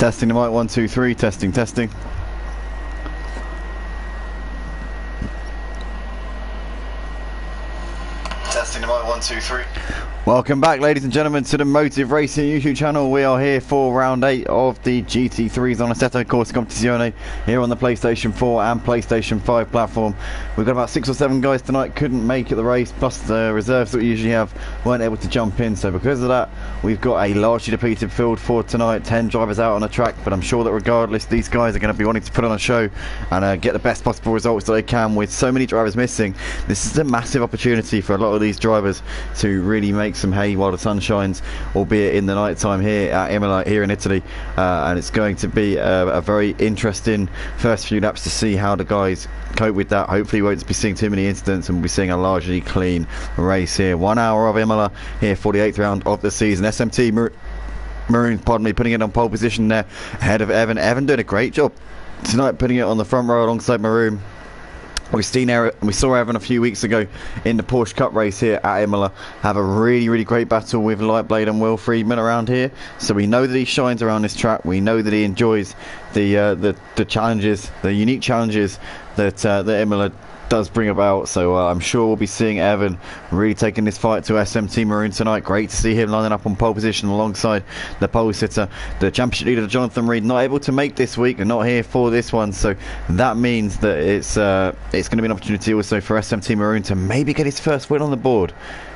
Testing the mic, 1, 2, 3, testing. Testing the mic, 1, 2, 3. Welcome back, ladies and gentlemen, to the Motive Racing YouTube channel. We are here for round 8 of the GT3s on Assetto Corsa Competizione here on the PlayStation 4 and PlayStation 5 platform. We've got about 6 or 7 guys tonight couldn't make it the race, plus the reserves that we usually have weren't able to jump in. So because of that, we've got a largely depleted field for tonight. 10 drivers out on the track, but I'm sure that regardless, these guys are going to be wanting to put on a show and get the best possible results that they can. With so many drivers missing, this is a massive opportunity for a lot of these drivers to really make some hay while the sun shines, albeit in the night time here at Imola here in Italy, and it's going to be a very interesting first few laps to see how the guys cope with that. Hopefully we won't be seeing too many incidents and we'll be seeing a largely clean race here. 1 hour of Imola here for the 8th round of the season. SMT Maroon, pardon me, putting it on pole position there ahead of Evan. Evan doing a great job tonight, putting it on the front row alongside Maroon. We saw Evan a few weeks ago in the Porsche Cup race here at Imola have a really great battle with Lightblade and Will Friedman around here. So we know that he shines around this track. We know that he enjoys the challenges, the unique challenges that Imola does bring about. So I'm sure we'll be seeing Evan really taking this fight to SMT Maroon tonight. Great to see him lining up on pole position alongside the pole sitter, the championship leader Jonathan Reed, not able to make this week and not here for this one. So that means that it's going to be an opportunity also for SMT Maroon to maybe get his first win on the board.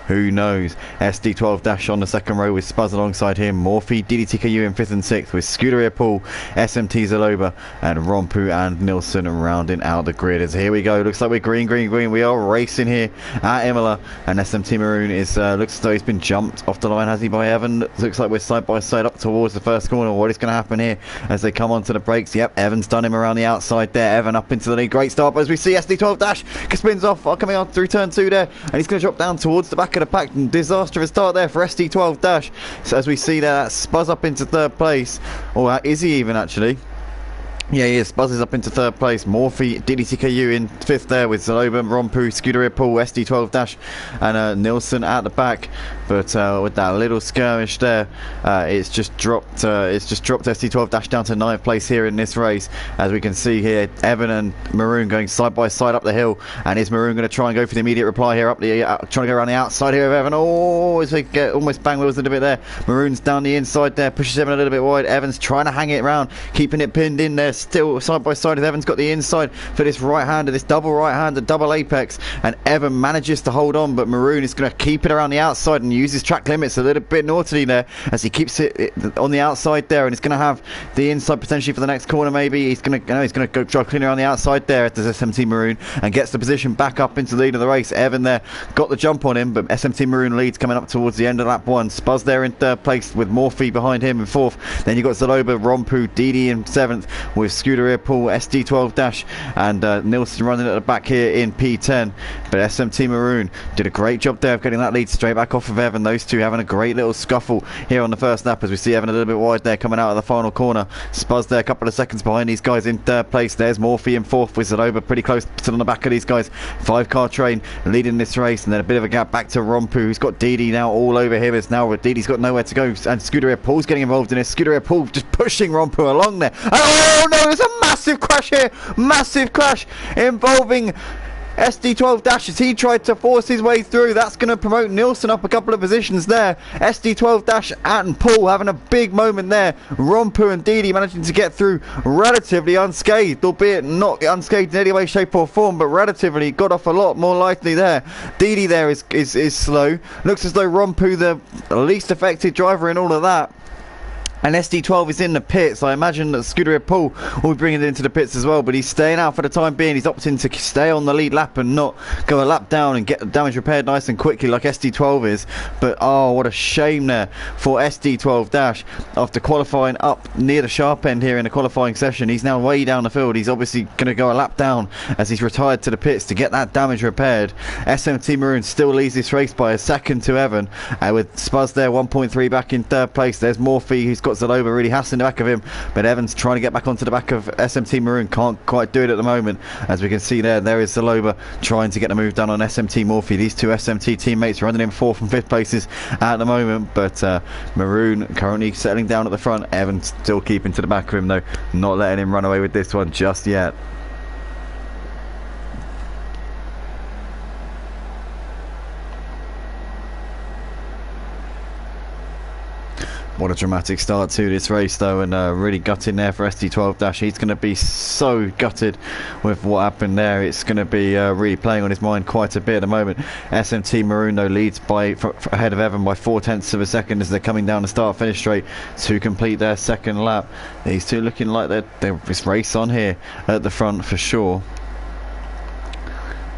Who knows? SD12 Dash on the second row with Spuzz alongside him. Morphe, DDTKU in 5th and 6th with Scuderia Paul, SMT Zaloba and Rompu and Nilsson rounding out the grid. As here we go, looks like we're green. We are racing here at Imola, and SMT Maroon is looks as though he's been jumped off the line, has he, by Evan? Looks like we're side by side up towards the first corner. What is going to happen here as they come onto the brakes? Yep, Evan's done him around the outside there. Evan up into the lead. Great start, but as we see SD12 Dash spins off coming on through turn 2 there, and he's going to drop down towards the back of the pack. Disastrous start there for SD12 Dash. So as we see there, that Spuzz up into 3rd place, or is he even actually? Yeah, he is. Spuzz is up into 3rd place. Morphe, DDTKU in 5th there with Zaloba, Rompu, Scuderia Paul, SD12 Dash and Nilsson at the back. But with that little skirmish there, it's just dropped SD12 Dash down to 9th place here in this race. As we can see here, Evan and Maroon going side by side up the hill, and is Maroon going to try and go for the immediate reply here up the trying to go around the outside here of Evan? Oh, as they get almost bang wheels a little bit there. Maroon's down the inside there, pushes Evan a little bit wide. Evan's trying to hang it around, keeping it pinned in there. Still side by side as Evan's got the inside for this right-hander, this double right-hander, double apex, and Evan manages to hold on, but Maroon is going to keep it around the outside and use his track limits a little bit naughtily there as he keeps it on the outside there, and it's going to have the inside potentially for the next corner. Maybe he's going to go try clean around the outside there at the SMT Maroon and gets the position back up into the lead of the race. Evan there got the jump on him, but SMT Maroon leads coming up towards the end of lap 1. Spuzz there in 3rd place with Morphe behind him in 4th. Then you've got Zaloba, Rompu, DD in 7th with Scuderia Paul, SD12 Dash and Nilsson running at the back here in P10. But SMT Maroon did a great job there of getting that lead straight back off of Evan. Those two having a great little scuffle here on the first lap as we see Evan a little bit wide there coming out of the final corner. Spuzz there a couple of seconds behind these guys in 3rd place. There's Morphe in 4th with Zaloba pretty close to on the back of these guys. 5-car train leading this race, and then a bit of a gap back to Rompu, who's got DD now all over him. It's now DD's got nowhere to go, and Scuderia Paul's getting involved in this. Scuderia Paul just pushing Rompu along there. Oh no, there's a massive crash here, massive crash involving SD12 Dash as he tried to force his way through. That's going to promote Nilsson up a couple of positions there. SD12 Dash and Paul having a big moment there. Rompu and Didi managing to get through relatively unscathed, albeit not unscathed in any way, shape or form, but relatively got off a lot more lightly there. Didi there is slow. Looks as though Rompu the least affected driver in all of that. And SD12 is in the pits. I imagine that Scuderia Paul will be bringing it into the pits as well, but he's staying out for the time being. He's opting to stay on the lead lap and not go a lap down and get the damage repaired nice and quickly like SD12 is. But oh, what a shame there for SD12 Dash. After qualifying up near the sharp end here in the qualifying session, he's now way down the field. He's obviously going to go a lap down as he's retired to the pits to get that damage repaired. SMT Maroon still leads this race by a second to Evan, with Spuzz there 1.3 back in 3rd place. There's Morphe, who's got Zaloba really hassling the back of him, but Evans trying to get back onto the back of SMT Maroon, can't quite do it at the moment. As we can see there is Zaloba trying to get the move done on SMT Morphy. These two SMT teammates running in 4th and 5th places at the moment, but Maroon currently settling down at the front. Evans still keeping to the back of him though, not letting him run away with this one just yet. What a dramatic start to this race though, and really gutting there for SD12 Dash. He's going to be so gutted with what happened there. It's going to be really playing on his mind quite a bit at the moment. SMT Maroon though leads by ahead of Evan by 0.4 of a second as they're coming down the start-finish straight to complete their second lap. These two looking like there's race on here at the front for sure.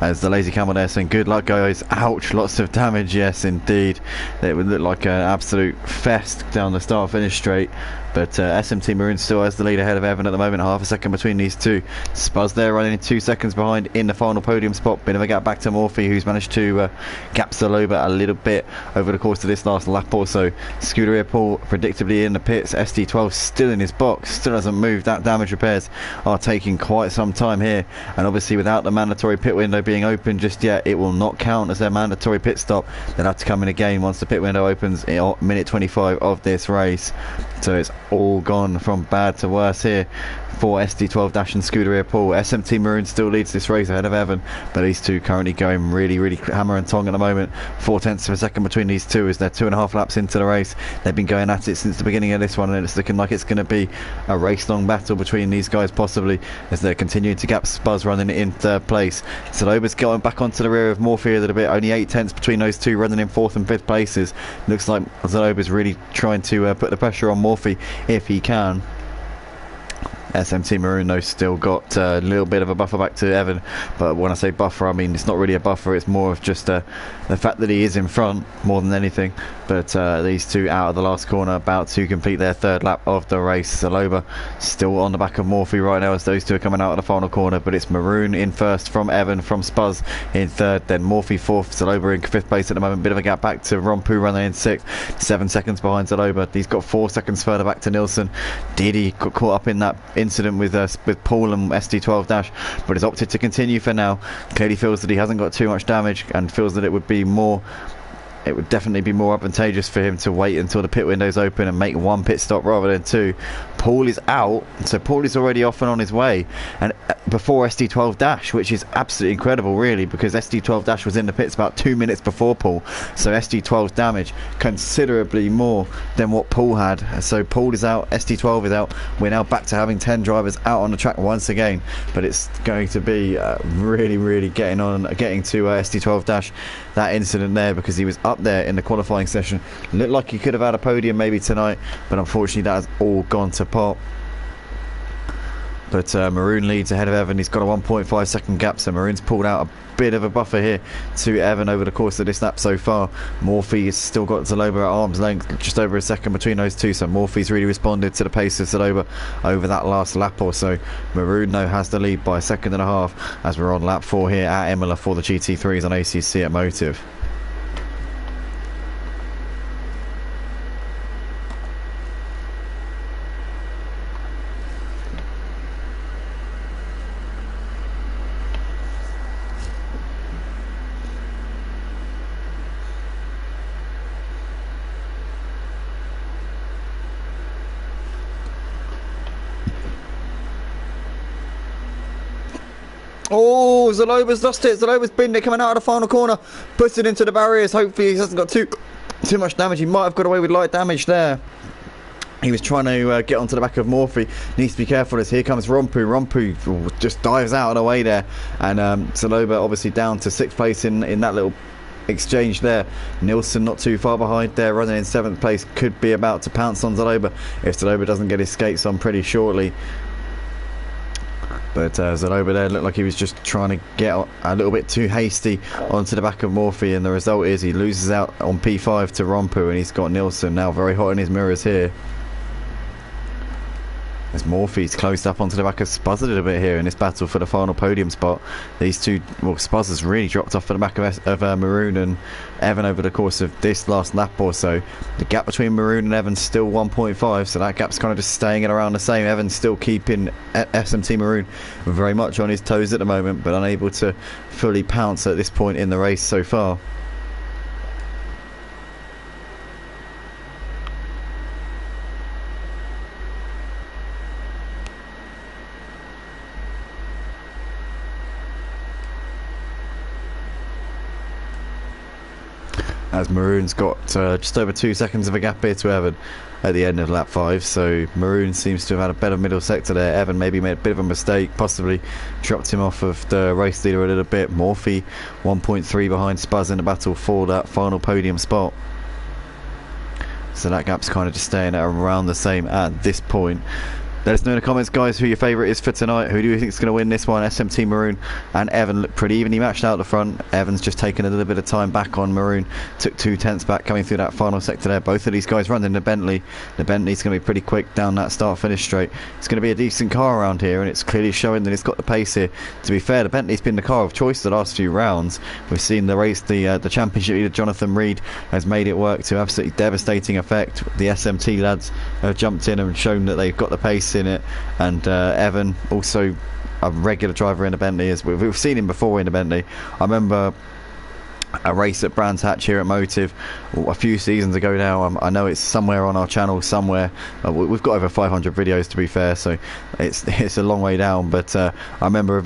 As the lazy camel there saying, good luck guys. Ouch, lots of damage. Yes indeed, it would look like an absolute fest down the start finish straight, but SMT Maroon still has the lead ahead of Evan at the moment, half a second between these two. Spuzz there running 2 seconds behind in the final podium spot. Bit of a gap back to Morphy, who's managed to gap Zaloba a little bit over the course of this last lap or so. Scuderia Paul predictably in the pits. SD12 still in his box, still hasn't moved. That damage repairs are taking quite some time here, and obviously without the mandatory pit window being open just yet, it will not count as their mandatory pit stop. They'll have to come in again once the pit window opens in minute 25 of this race. So it's all gone from bad to worse here for SD12 Dash and Scuderia Paul. SMT Maroon still leads this race ahead of Evan, but these two currently going really hammer and tong at the moment. 0.4 of a second between these two as they're 2.5 laps into the race. They've been going at it since the beginning of this one, and it's looking like it's going to be a race-long battle between these guys possibly, as they're continuing to gap Spuzz running in 3rd place. Zaloba's going back onto the rear of Morphy a little bit, only 0.8 between those two running in 4th and 5th places. Looks like Zaloba's really trying to put the pressure on Morphy if he can. SMT Maroon though still got a little bit of a buffer back to Evan, but when I say buffer I mean it's not really a buffer, it's more of just the fact that he is in front more than anything. But these two out of the last corner, about to complete their 3rd lap of the race. Zaloba still on the back of Morphy right now as those two are coming out of the final corner, but it's Maroon in 1st from Evan, from Spuzz in 3rd, then Morphy 4th, Zaloba in 5th place at the moment. Bit of a gap back to Rompu running in 6th, 7 seconds behind Zaloba. He's got 4 seconds further back to Nilsson. Didi got caught up in that incident with Paul and SD12 Dash, but has opted to continue for now. Clearly feels that he hasn't got too much damage and feels that it would definitely be more advantageous for him to wait until the pit window's open and make 1 pit stop rather than 2. Paul is out, so Paul is already off and on his way, and before SD12 Dash, which is absolutely incredible really, because SD12 Dash was in the pits about 2 minutes before Paul, so SD12's damage considerably more than what Paul had. So Paul is out, SD12 is out. We're now back to having 10 drivers out on the track once again, but it's going to be really getting to SD12 Dash, that incident there, because he was up there in the qualifying session. Looked like he could have had a podium maybe tonight, but unfortunately that has all gone to pot. But Maroon leads ahead of Evan. He's got a 1.5 second gap, so Maroon's pulled out a bit of a buffer here to Evan over the course of this lap so far. Morphy has still got Zaloba at arm's length, just over a second between those two, so Morphy's really responded to the pace of Zaloba over that last lap or so. Maroon though has the lead by 1.5 seconds as we're on lap 4 here at Imola for the GT3s on ACC at Motive. Oh, Zaloba's lost it. Zaloba's been there coming out of the final corner, puts it into the barriers. Hopefully he hasn't got too much damage. He might have got away with light damage there. He was trying to get onto the back of Morphy. Needs to be careful as here comes Rompu. Rompu just dives out of the way there, and Zaloba obviously down to 6th place in that little exchange there. Nilsson not too far behind there, running in 7th place, could be about to pounce on Zaloba if Zaloba doesn't get his skates on pretty shortly. But Zaloba there looked like he was just trying to get a little bit too hasty onto the back of Morphy, and the result is he loses out on P5 to Rompu, and he's got Nilsson now very hot in his mirrors here. as Morphy's closed up onto the back of Spuzz a little bit here in this battle for the final podium spot. These two, well, Spuzz has really dropped off for the back of Maroon and Evan over the course of this last lap or so. The gap between Maroon and Evan's still 1.5, so that gap's kind of just staying at around the same. Evan's still keeping SMT Maroon very much on his toes at the moment, but unable to fully pounce at this point in the race so far. As Maroon's got just over 2 seconds of a gap here to Evan at the end of lap 5, so Maroon seems to have had a better middle sector there. Evan maybe made a bit of a mistake, possibly dropped him off of the race leader a little bit. Morphy 1.3 behind Spuzz in the battle for that final podium spot, so that gap's kind of just staying at around the same at this point. Let us know in the comments, guys, who your favourite is for tonight. Who do you think is going to win this one? SMT Maroon and Evan look pretty evenly matched out the front. Evan's just taken a little bit of time back on Maroon. Took 2/10 back coming through that final sector there. Both of these guys running the Bentley. The Bentley's going to be pretty quick down that start-finish straight. It's going to be a decent car around here, and it's clearly showing that it's got the pace here. To be fair, the Bentley's been the car of choice the last few rounds. We've seen the race, the championship leader Jonathan Reed has made it work to absolutely devastating effect. The SMT lads have jumped in and shown that they've got the pace in it. And Evan, also a regular driver in a Bentley, as we've seen him before in a Bentley. I remember a race at Brands Hatch here at Motive a few seasons ago now. I know it's somewhere on our channel somewhere. We've got over 500 videos, to be fair, so it's a long way down, but I remember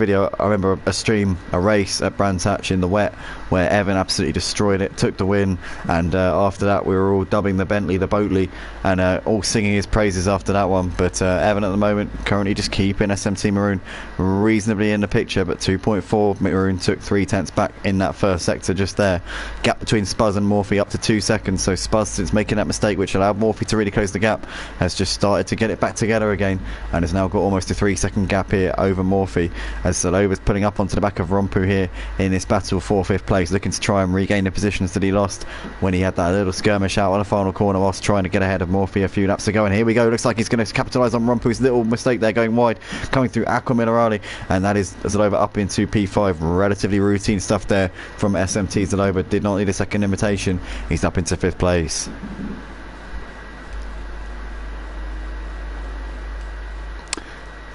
a stream, a race at Brands Hatch in the wet where Evan absolutely destroyed it, took the win, and after that we were all dubbing the Bentley the Boatley, and all singing his praises after that one. But Evan at the moment currently just keeping SMT Maroon reasonably in the picture, but 2.4. Maroon took 3/10 back in that first sector just there. Gap between Spuzz and Morphy up to 2 seconds, so Spuzz, since making that mistake which allowed Morphy to really close the gap, has just started to get it back together again and has now got almost a 3-second gap here over Morphy, as Saloba's putting up onto the back of Rompu here in this battle for 5th place, looking to try and regain the positions that he lost when he had that little skirmish out on the final corner whilst trying to get ahead of Morphy a few laps ago. And here we go, looks like he's going to capitalise on Rompu's little mistake there, going wide, coming through Aqua Minerale, and that is Zaloba up into P5. Relatively routine stuff there from SMT. Zaloba did not need a second invitation. He's up into 5th place.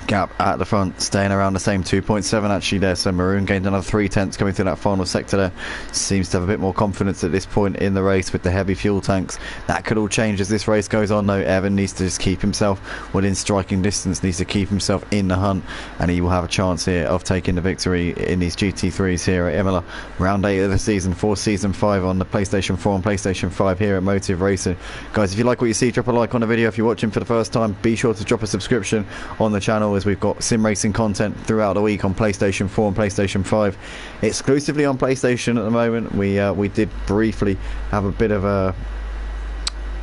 Gap at the front staying around the same, 2.7 actually there, so Maroon gained another 3/10 coming through that final sector there. Seems to have a bit more confidence at this point in the race with the heavy fuel tanks. That could all change as this race goes on though. Evan needs to just keep himself within striking distance, needs to keep himself in the hunt, and he will have a chance here of taking the victory in these GT3s here at Imola. Round 8 of the season for Season 5 on the PlayStation 4 and PlayStation 5 here at Motive Racing. Guys, if you like what you see, drop a like on the video. If you're watching for the first time, be sure to drop a subscription on the channel, as we've got sim racing content throughout the week on PlayStation 4 and PlayStation 5, exclusively on PlayStation at the moment. We did briefly have a bit of a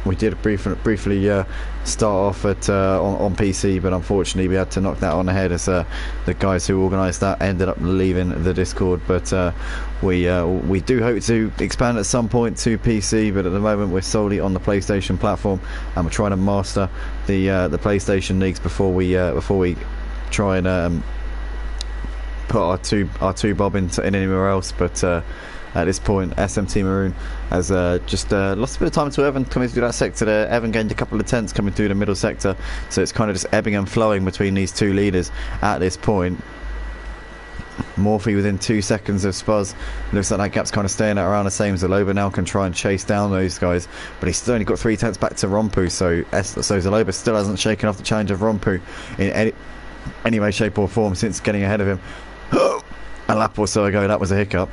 briefly start off at on PC, but unfortunately we had to knock that on the head as the guys who organised that ended up leaving the Discord. But we do hope to expand at some point to PC, but at the moment we're solely on the PlayStation platform, and we're trying to master the PlayStation leagues before we try and put our two bob in anywhere else. But at this point, SMT Maroon has just lost a bit of time to Evan coming through that sector there. Evan gained a couple of tenths coming through the middle sector, so it's kind of just ebbing and flowing between these two leaders at this point. Morphy within 2 seconds of Spuzz. Looks like that gap's kind of staying at around the same. Zaloba now can try and chase down those guys, but he's still only got 3/10 back to Rompu, so Zaloba still hasn't shaken off the challenge of Rompu in any way, shape or form since getting ahead of him a lap or so ago. That was a hiccup.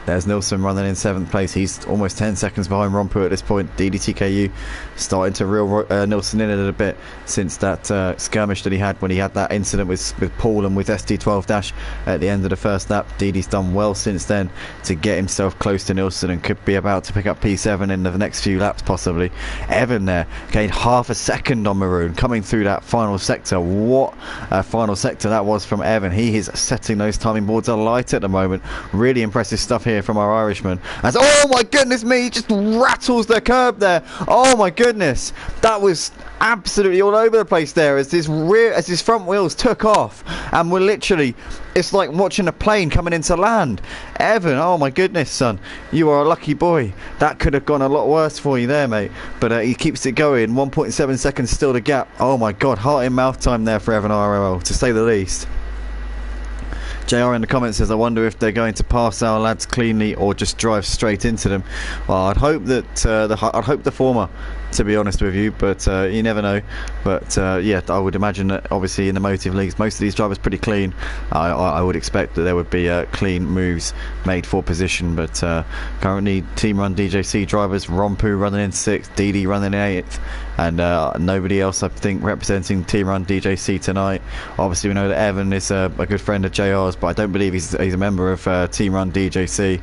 There's Nilsson running in 7th place. He's almost 10 seconds behind Rompu at this point. DDTKU starting to reel Nilsson in a little bit since that skirmish that he had when he had that incident with Paul and with SD12 Dash at the end of the first lap. DD's done well since then to get himself close to Nilsson and could be about to pick up P7 in the next few laps possibly. Evan there gained half a second on Maroon coming through that final sector. What a final sector that was from Evan. He is setting those timing boards alight at the moment. Really impressive stuff here here from our Irishman. As, oh my goodness me, he just rattles the curb there. Oh my goodness, that was absolutely all over the place there as his front wheels took off, and we're literally, it's like watching a plane coming into land. Evan, oh my goodness, son, you are a lucky boy. That could have gone a lot worse for you there, mate, but he keeps it going. 1.7 seconds still to gap. Oh my god, heart in mouth time there for Evan ROL, to say the least. JR in the comments says, I wonder if they're going to pass our lads cleanly or just drive straight into them. Well, I'd hope that I'd hope the former, to be honest with you, but you never know. But yeah, I would imagine that obviously in the motive leagues, most of these drivers pretty clean. I would expect that there would be clean moves made for position, but currently Team Run DJC drivers, Rompu running in 6th, DD running in 8th, and nobody else I think representing Team Run DJC tonight. Obviously we know that Evan is a good friend of JR's, but I don't believe he's a member of Team Run DJC,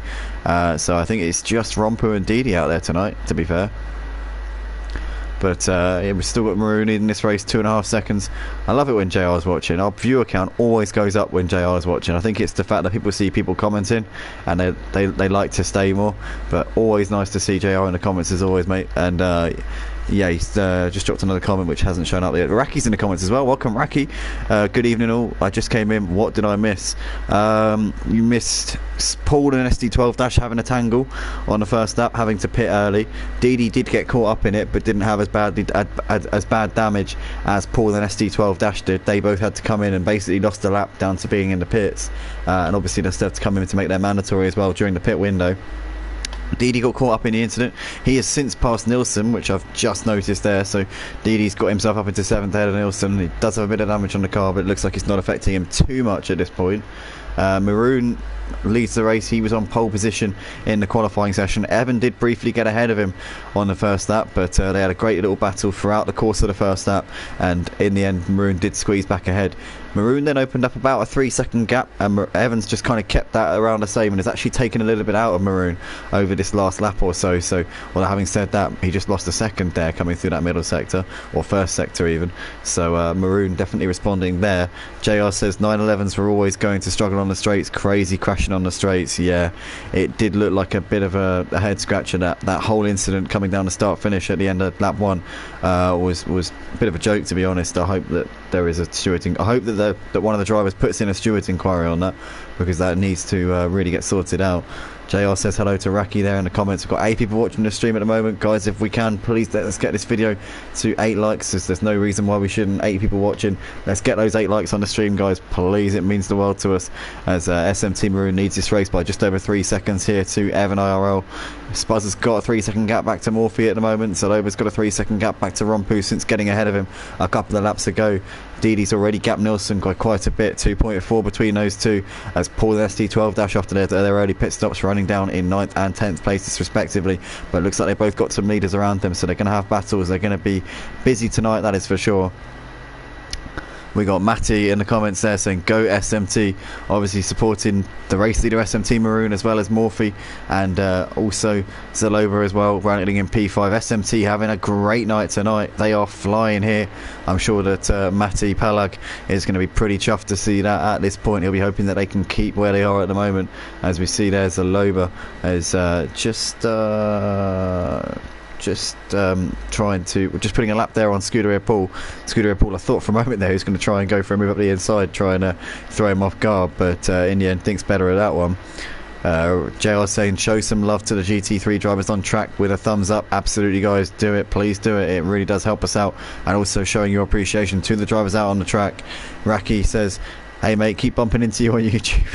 so I think it's just Rompu and DD out there tonight, to be fair. But yeah, we've still got Maroon in this race, 2.5 seconds. I love it when JR's watching. Our viewer count always goes up when JR's watching. I think it's the fact that people see people commenting and they like to stay more. But always nice to see JR in the comments as always, mate. And yeah, he's just dropped another comment which hasn't shown up yet. Raki's in the comments as well. Welcome, Raki. Good evening all. I just came in. What did I miss? You missed Paul and SD12 Dash having a tangle on the first lap, having to pit early. DD did get caught up in it, but didn't have as bad damage as Paul and SD12 Dash did. They both had to come in and basically lost a lap down to being in the pits, and obviously they still have to come in to make their mandatory as well during the pit window. DD got caught up in the incident. He has since passed Nilsson, which I've just noticed there, so DD's got himself up into 7th ahead of Nilsson. He does have a bit of damage on the car, but it looks like it's not affecting him too much at this point. Maroon leads the race. He was on pole position in the qualifying session. Evan did briefly get ahead of him on the first lap, but they had a great little battle throughout the course of the first lap, and in the end Maroon did squeeze back ahead. Maroon then opened up about a 3-second gap, and Evans just kind of kept that around the same and has actually taken a little bit out of Maroon over this last lap or so. So, well, having said that, he just lost a second there coming through that middle sector, or first sector even. So Maroon definitely responding there. JR says 911s were always going to struggle on the straights. Crazy crashing on the straights. Yeah, it did look like a bit of a head scratcher. That whole incident coming down the start finish at the end of lap 1 was a bit of a joke, to be honest. I hope that there is a stewarding. I hope that one of the drivers puts in a steward's inquiry on that, because that needs to really get sorted out. JR says hello to Raki there in the comments. We've got 8 people watching the stream at the moment. Guys, if we can, please let's get this video to 8 likes. There's no reason why we shouldn't. 8 people watching. Let's get those 8 likes on the stream, guys. Please, it means the world to us, as SMT Maroon needs this race by just over 3 seconds here to Evan IRL. Spuzz has got a 3-second gap back to Morphe at the moment. Saloba's got a 3-second gap back to Rompu since getting ahead of him a couple of laps ago. DD's already gapped Nilsson by quite a bit, 2.4 between those two, as Paul and SD12 Dash after their early pit stops running down in 9th and 10th places respectively. But it looks like they've both got some leaders around them, so they're going to have battles. They're going to be busy tonight, that is for sure. We got Matty in the comments there saying go SMT, obviously supporting the race leader SMT Maroon as well as Morphe, and also Zalova as well, running in P5. SMT having a great night tonight. They are flying here. I'm sure that Matty Palag is going to be pretty chuffed to see that at this point. He'll be hoping that they can keep where they are at the moment. As we see there's Zalova as putting a lap there on Scuderia Paul. Scuderia Paul, I thought for a moment there he was going to try and go for a move up the inside, trying to throw him off guard, but in the end thinks better of that one. JR saying show some love to the GT3 drivers on track with a thumbs up. Absolutely, guys, do it, please do it. It really does help us out, and also showing your appreciation to the drivers out on the track. Raki says, hey mate, keep bumping into you on YouTube.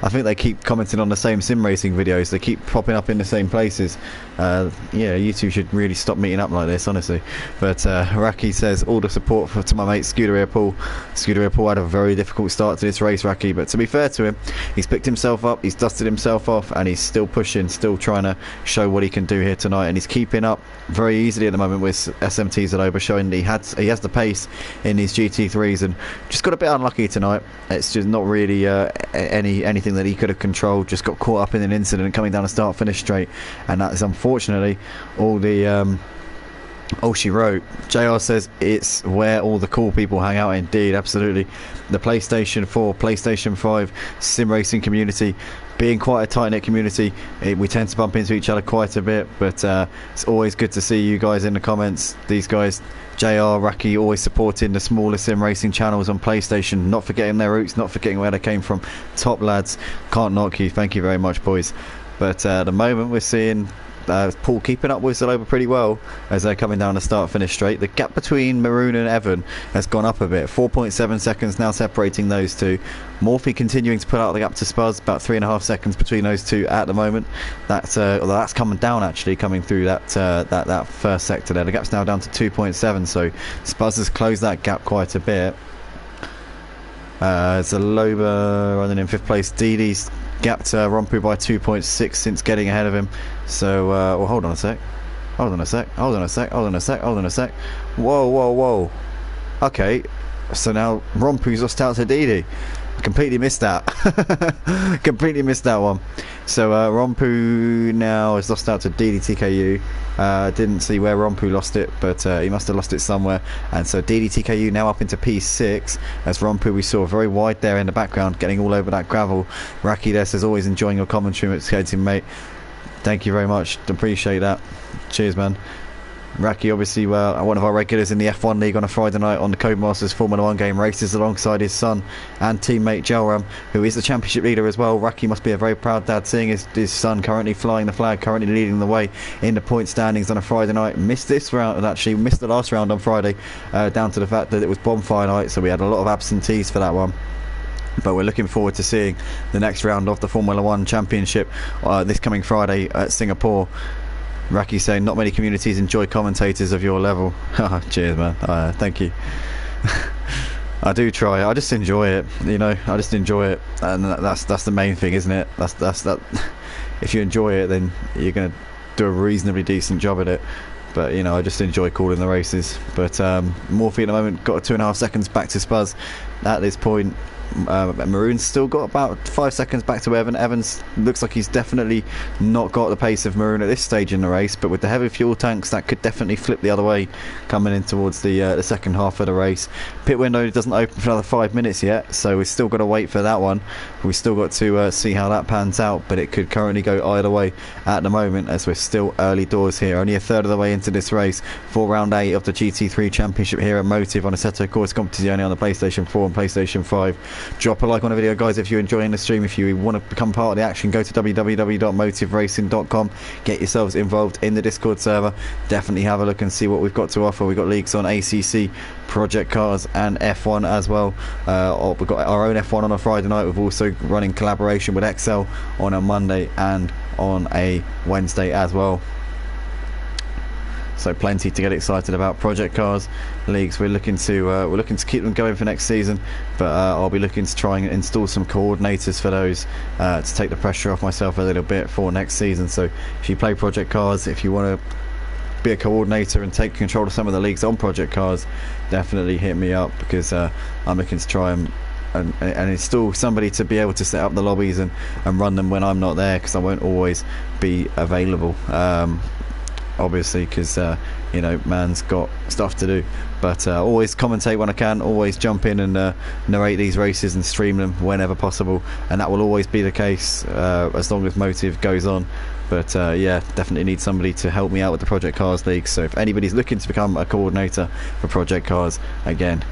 I think they keep commenting on the same sim racing videos. They keep popping up in the same places. Yeah, YouTube should really stop meeting up like this, honestly. But Raki says all the support to my mate Scuderia Paul. Scuderia Paul had a very difficult start to this race, Raki, but to be fair to him, he's picked himself up, he's dusted himself off, and he's still pushing, still trying to show what he can do here tonight, and he's keeping up very easily at the moment with SMT Zaloba, showing that he has the pace in these GT3s, and just got a bit unlucky tonight. It's just not really anything that he could have controlled. Just got caught up in an incident coming down a start finish straight, and that is unfortunately all the Oh, she wrote. JR says it's where all the cool people hang out. Indeed, absolutely. The PlayStation 4, PlayStation 5 sim racing community, being quite a tight-knit community, we tend to bump into each other quite a bit, but it's always good to see you guys in the comments. These guys, JR, Raki, always supporting the smaller sim racing channels on PlayStation, not forgetting their roots, not forgetting where they came from. Top lads, can't knock you. Thank you very much, boys. But at the moment we're seeing Paul keeping up with Zaloba pretty well as they're coming down the start-finish straight. The gap between Maroon and Evan has gone up a bit. 4.7 seconds now separating those two. Morphe continuing to put out the gap to Spuzz, about 3.5 seconds between those two at the moment. That's coming down actually, coming through that first sector there. The gap's now down to 2.7, so Spuzz has closed that gap quite a bit. Zaloba running in 5th place. Didi's gapped Rompu by 2.6 since getting ahead of him. So, well, hold on a sec. Whoa. Okay, so now Rompu's lost out to Didi. Completely missed that. Completely missed that one. So Rompu now has lost out to DDTKU. Didn't see where Rompu lost it, but he must have lost it somewhere. And so DDTKU now up into P6 as Rompu, we saw very wide there in the background, getting all over that gravel. Raki there says, always enjoying your commentary, mate. Thank you very much, appreciate that. Cheers, man. Raki, obviously, one of our regulars in the F1 League on a Friday night on the Codemasters Formula 1 game, races alongside his son and teammate Jelram, who is the championship leader as well. Raki must be a very proud dad, seeing his son currently flying the flag, currently leading the way in the point standings on a Friday night. Missed this round, and actually missed the last round on Friday, down to the fact that it was bonfire night, so we had a lot of absentees for that one. But we're looking forward to seeing the next round of the Formula 1 Championship this coming Friday at Singapore. Raki saying, not many communities enjoy commentators of your level. Cheers, man. Thank you. I do try. I just enjoy it, you know. I just enjoy it, and that's the main thing, isn't it? That's that. If you enjoy it, then you're going to do a reasonably decent job at it. But, you know, I just enjoy calling the races. But Morphe at the moment got 2.5 seconds back to Spuzz at this point. Maroon's still got about 5 seconds back to Evan. Evans looks like he's definitely not got the pace of Maroon at this stage in the race, but with the heavy fuel tanks that could definitely flip the other way coming in towards the second half of the race. Pit window doesn't open for another 5 minutes yet, so we've still got to wait for that one. We've still got to see how that pans out, but it could currently go either way at the moment as we're still early doors here. Only a third of the way into this race for round 8 of the GT3 Championship here at Motive on Assetto Corsa Competizione on the PlayStation 4 and PlayStation 5. Drop a like on the video, guys, if you're enjoying the stream. If you want to become part of the action, go to www.motiveracing.com, get yourselves involved in the Discord server. Definitely have a look and see what we've got to offer. We've got leagues on ACC, Project Cars and F1 as well. We've got our own F1 on a Friday night. We've also running collaboration with Excel on a Monday and on a Wednesday as well. So plenty to get excited about. Project Cars leagues, we're looking to keep them going for next season, but I'll be looking to try and install some coordinators for those to take the pressure off myself a little bit for next season. So if you play Project Cars, if you want to be a coordinator and take control of some of the leagues on Project Cars, definitely hit me up, because I'm looking to try and install somebody to be able to set up the lobbies and run them when I'm not there, because I won't always be available. Obviously, because you know, man's got stuff to do, but always commentate when I can, always jump in and narrate these races and stream them whenever possible, and that will always be the case as long as Motive goes on. But yeah, definitely need somebody to help me out with the Project Cars League, so if anybody's looking to become a coordinator for Project Cars, again,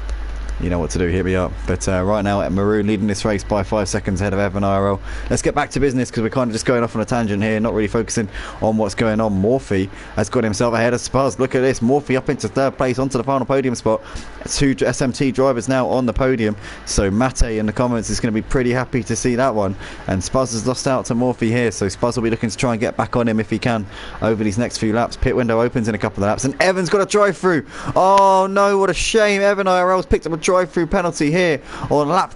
you know what to do, hit me up. But right now, Maroon leading this race by 5 seconds ahead of Evan IRL. Let's get back to business, because we're kind of just going off on a tangent here, not really focusing on what's going on. Morphe has got himself ahead of Spuzz. Look at this, Morphe up into 3rd place, onto the final podium spot. 2 SMT drivers now on the podium, so Mate in the comments is going to be pretty happy to see that one. And Spuzz has lost out to Morphe here, so Spuzz will be looking to try and get back on him if he can over these next few laps. Pit window opens in a couple of laps, and Evan's got a drive through. Oh no, what a shame. Evan IRL's picked up a drive-through penalty here on lap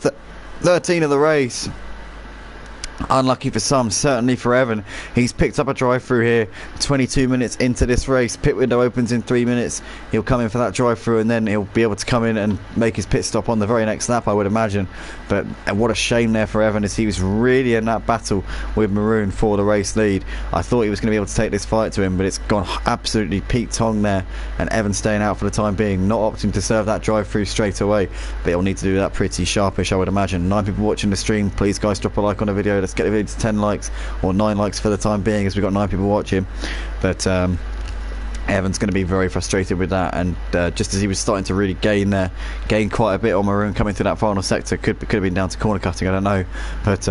13 of the race. Unlucky for some, certainly for Evan. He's picked up a drive through here 22 minutes into this race. Pit window opens in 3 minutes. He'll come in for that drive through and then he'll be able to come in and make his pit stop on the very next lap, I would imagine. But what a shame there for Evan, as he was really in that battle with Maroon for the race lead. I thought he was going to be able to take this fight to him, but it's gone absolutely Pete Tong there, and Evan staying out for the time being, not opting to serve that drive through straight away. But he'll need to do that pretty sharpish, I would imagine. 9 people watching the stream. Please guys, drop a like on the video. Let's get the video to 10 likes, or 9 likes for the time being, as we've got 9 people watching. But Evan's going to be very frustrated with that, and just as he was starting to really gain quite a bit on Maroon coming through that final sector, could have been down to corner cutting, I don't know, but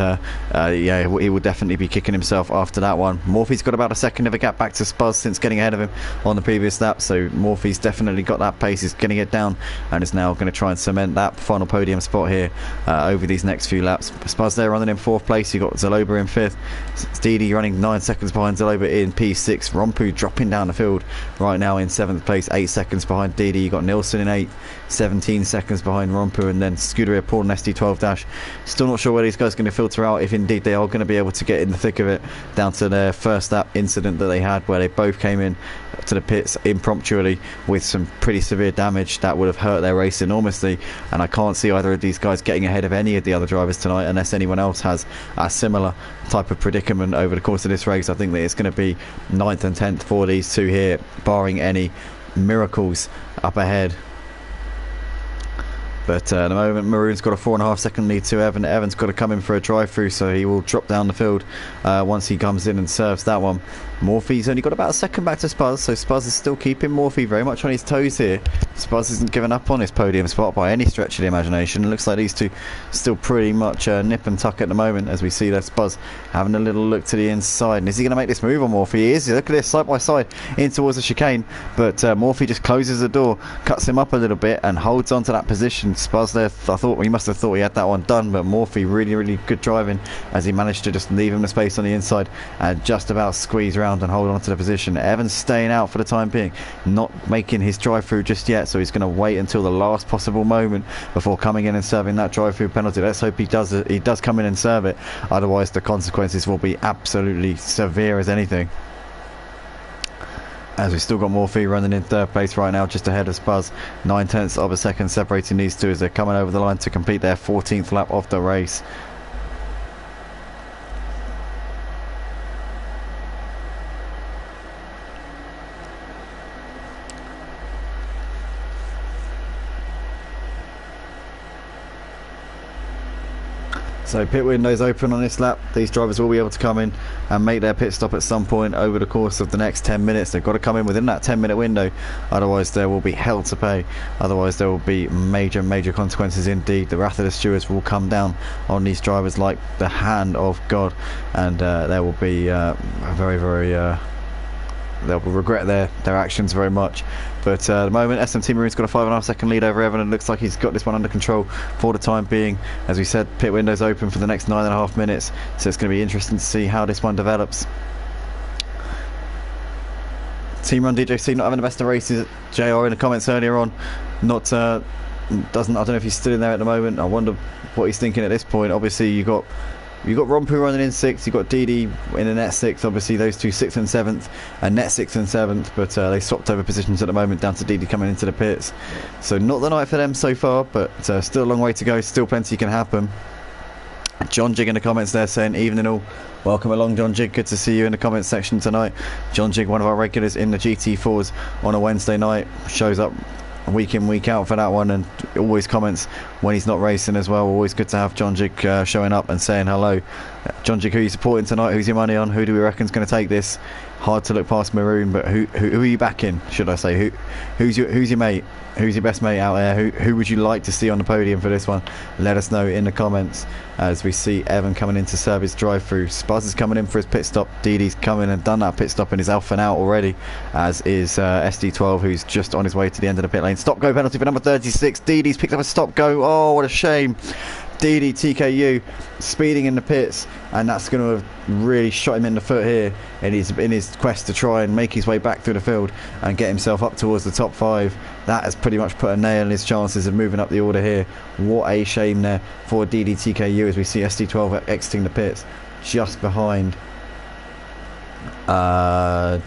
yeah, he will definitely be kicking himself after that one. Morphy's got about a second of a gap back to Spuzz since getting ahead of him on the previous lap, so Morphy's definitely got that pace. He's getting it down and is now going to try and cement that final podium spot here over these next few laps. Spuzz there running in 4th place. You got Zaloba in 5th. Didi running 9 seconds behind Zaloba in P6. Rompu dropping down the field right now in 7th place, 8 seconds behind Didi. You got Nilsson in 8th, 17 seconds behind Rompu, and then Scuderia Paul and SD12 Dash. Still not sure where these guys are going to filter out, if indeed they are going to be able to get in the thick of it, down to their first lap incident that they had, where they both came in to the pits impromptually with some pretty severe damage that would have hurt their race enormously. And I can't see either of these guys getting ahead of any of the other drivers tonight, unless anyone else has a similar type of predicament over the course of this race. I think that it's going to be 9th and 10th for these two here, barring any miracles up ahead. But at the moment, Maroon's got a 4.5 second lead to Evan. Evan's got to come in for a drive through, so he will drop down the field once he comes in and serves that one. Morphy's only got about a second back to Spuzz, so Spuzz is still keeping Morphy very much on his toes here. Spuzz isn't giving up on his podium spot by any stretch of the imagination. It looks like these two still pretty much nip and tuck at the moment, as we see that Spuzz having a little look to the inside. And is he going to make this move on Morphy? He is. Look at this, side by side in towards the chicane, but Morphy just closes the door, cuts him up a little bit and holds on to that position. Spuzz there, I thought he must have thought he had that one done, but Morphy really good driving, as he managed to just leave him the space on the inside and just about squeeze around and hold on to the position. Evans staying out for the time being, not making his drive through just yet, so he's going to wait until the last possible moment before coming in and serving that drive through penalty. Let's hope he does come in and serve it, otherwise the consequences will be absolutely severe as anything. As we've still got Morphy running in 3rd place right now, just ahead of Spuzz. 9/10 of a second separating these two as they're coming over the line to complete their 14th lap of the race. So pit windows open on this lap. These drivers will be able to come in and make their pit stop at some point over the course of the next 10 minutes. They've got to come in within that 10-minute window, otherwise there will be hell to pay. Otherwise there will be major consequences indeed. The wrath of the stewards will come down on these drivers like the hand of God, and there will be they'll regret their actions very much. But at the moment, SMT Maroon's got a 5.5 second lead over Evan, and looks like he's got this one under control for the time being. As we said, pit window's open for the next 9.5 minutes, so it's going to be interesting to see how this one develops. Team Run DJC not having the best of races. JR in the comments earlier on, not I don't know if he's still in there at the moment. I wonder what he's thinking at this point. Obviously you got Rompu running in 6th, you've got Didi in the net 6th, obviously those two 6th and 7th, and net 6th and 7th, but they swapped over positions at the moment down to Didi coming into the pits. So not the night for them so far, but still a long way to go, still plenty can happen. John Jig in the comments there saying, evening all. Welcome along, John Jig, good to see you in the comments section tonight. John Jig, one of our regulars in the GT4s on a Wednesday night, shows up week in week out for that one, and always comments when he's not racing as well. Always good to have John Jig showing up and saying hello. John Jig, who are you supporting tonight? Who's your money on? Who do we reckon's going to take this? Hard to look past Maroon, but who are you backing, should I say? Who's your mate? Who's your best mate out there? Who would you like to see on the podium for this one? Let us know in the comments. As we see Evan coming in to serve his drive-through. Spuzz is coming in for his pit stop. Didi's coming and done that pit stop and is off and out already, as is SD12, who's just on his way to the end of the pit lane. Stop go penalty for number 36. Didi's picked up a stop go. Oh, what a shame. Didi TKU speeding in the pits, and that's going to have really shot him in the foot here in his quest to try and make his way back through the field and get himself up towards the top 5. That has pretty much put a nail in his chances of moving up the order here. What a shame there for Didi TKU, as we see SD12 exiting the pits just behind Zaloba.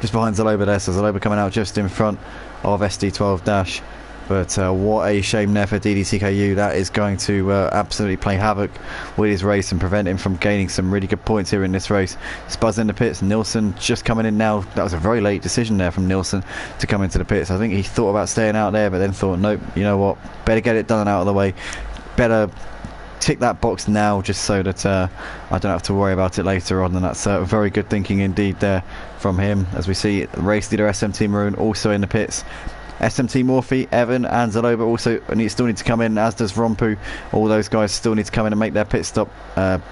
Just behind Zaloba there, so Zaloba coming out just in front of SD12 But what a shame there for DDCKU. That is going to absolutely play havoc with his race and prevent him from gaining some really good points here in this race. Spuzz in the pits, Nilsson just coming in now. That was a very late decision there from Nilsson to come into the pits. I think he thought about staying out there, but then thought, nope, you know what, better get it done and out of the way. Better tick that box now, just so that I don't have to worry about it later on. And that's very good thinking indeed there from him. As we see race leader SMT Maroon also in the pits. SMT Morphe, Evan and Zaloba also still need to come in, as does Rompu. All those guys still need to come in and make their pit stop.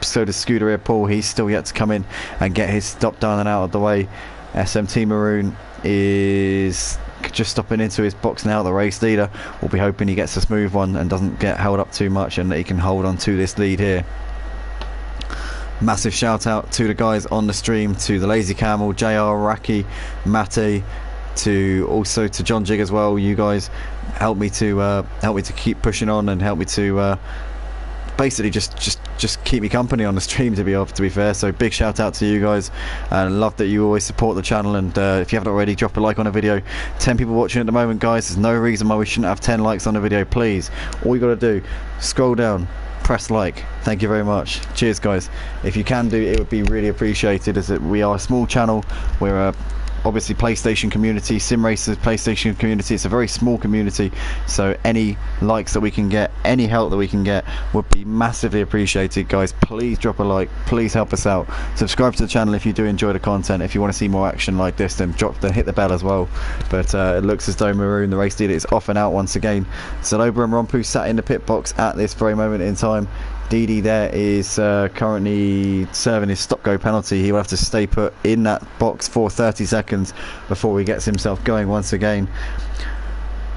So does Scuderia Paul. He's still yet to come in and get his stop done and out of the way. SMT Maroon is just stopping into his box now. The race leader will be hoping he gets a smooth one and doesn't get held up too much, and that he can hold on to this lead here. Massive shout out to the guys on the stream, to the Lazy Camel, JR, Raki, Mate, also to John Jig as well. You guys help me to keep pushing on and help me to basically just keep me company on the stream, to be fair. So big shout out to you guys, and love that you always support the channel. And if you haven't already, drop a like on a video. 10 people watching at the moment, guys. There's no reason why we shouldn't have 10 likes on the video. Please, all you got to do, scroll down, press like. Thank you very much. Cheers, guys. If you can do, it would be really appreciated, as we are a small channel. We're obviously PlayStation community, sim racers PlayStation community. It's a very small community, so any likes that we can get, any help that we can get, would be massively appreciated, guys. Please drop a like, please help us out. Subscribe to the channel if you do enjoy the content. If you want to see more action like this, then hit the bell as well. But it looks as though Maroon, the race leader, is off and out once again. Zaloba and Rompu sat in the pit box at this very moment in time. Didi there is currently serving his stop-go penalty. He will have to stay put in that box for 30 seconds before he gets himself going once again.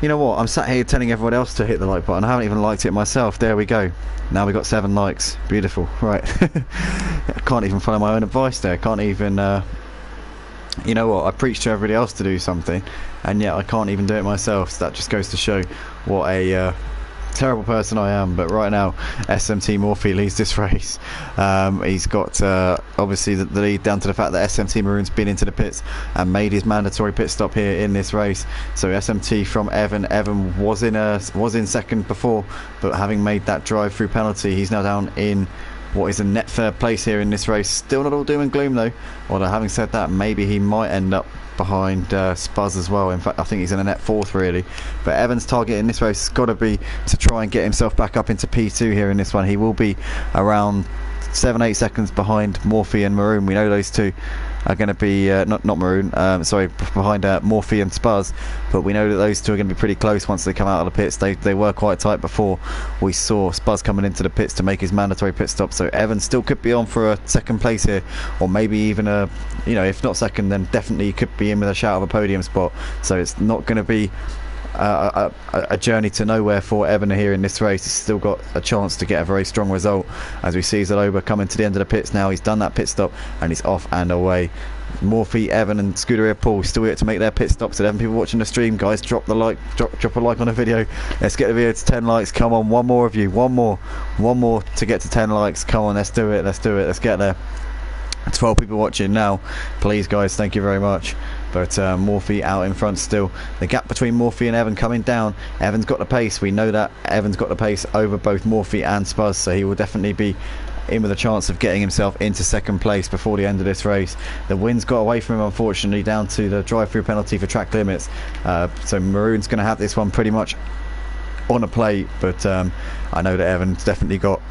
You know what? I'm sat here telling everyone else to hit the like button. I haven't even liked it myself. There we go. Now we got 7 likes. Beautiful. Right. I can't even follow my own advice there. Can't even... you know what? I preach to everybody else to do something, and yet I can't even do it myself. So that just goes to show what a... terrible person I am. But right now SMT Morphe leads this race. He's got obviously the lead down to the fact that SMT Maroon's been into the pits and made his mandatory pit stop here in this race. So SMT from Evan was in second before, but having made that drive through penalty, he's now down in what is a net third place here in this race. Still not all doom and gloom though, although having said that, maybe he might end up behind Spuzz as well. In fact, I think he's in a net 4th really. But Evan's target in this race has got to be to try and get himself back up into P2 here in this one. He will be around 7-8 seconds behind Morphe and Maroon. We know those two are going to be not Maroon, sorry, behind Morphe and Spuzz, but we know that those two are going to be pretty close once they come out of the pits. They were quite tight before we saw Spuzz coming into the pits to make his mandatory pit stop. So Evan still could be on for a 2nd place here, or maybe even a, you know, if not 2nd, then definitely could be in with a shout of a podium spot. So it's not going to be a journey to nowhere for Evan here in this race. He's still got a chance to get a very strong result, as we see Zaloba coming to the end of the pits now. He's done that pit stop and he's off and away. Morphe, Evan and Scuderia Paul still here to make their pit stops. 11 people watching the stream, guys. Drop a like on the video. Let's get the video to 10 likes. Come on, one more of you, one more to get to 10 likes. Come on, let's do it, let's get there. 12 people watching now, please guys, thank you very much. But Morphe out in front still. The gap between Morphe and Evan coming down. Evan's got the pace, we know that. Evan's got the pace over both Morphe and Spuzz, so he will definitely be in with a chance of getting himself into 2nd place before the end of this race. The wind's got away from him, unfortunately, down to the drive-through penalty for track limits. So Maroon's going to have this one pretty much on a plate, but I know that Evan's definitely got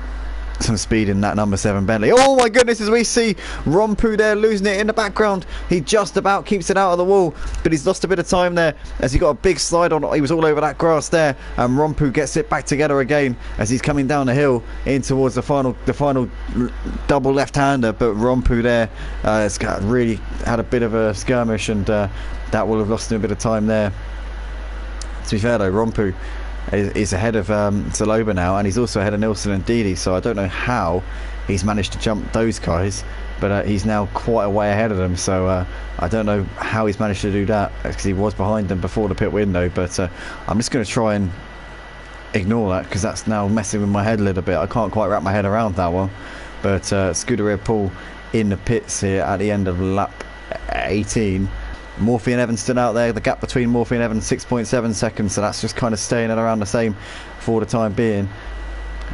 some speed in that number 7 Bentley. Oh my goodness, as we see Rompu there losing it in the background. He just about keeps it out of the wall, but he's lost a bit of time there as he got a big slide on. He was all over that grass there, and Rompu gets it back together again as he's coming down the hill in towards the final double left-hander. But Rompu there has really had a bit of a skirmish, and that will have lost him a bit of time there. To be fair though, Rompu is ahead of Zaloba now, and he's also ahead of Nilsson and Didi, so I don't know how he's managed to jump those guys, but he's now quite a way ahead of them. So I don't know how he's managed to do that, because he was behind them before the pit window. But I'm just going to try and ignore that because that's now messing with my head a little bit. I can't quite wrap my head around that one. But Scuderia Paul in the pits here at the end of lap 18. Morphy and Evans still out there. The gap between Morphy and Evans 6.7 seconds, so that's just kind of staying at around the same for the time being.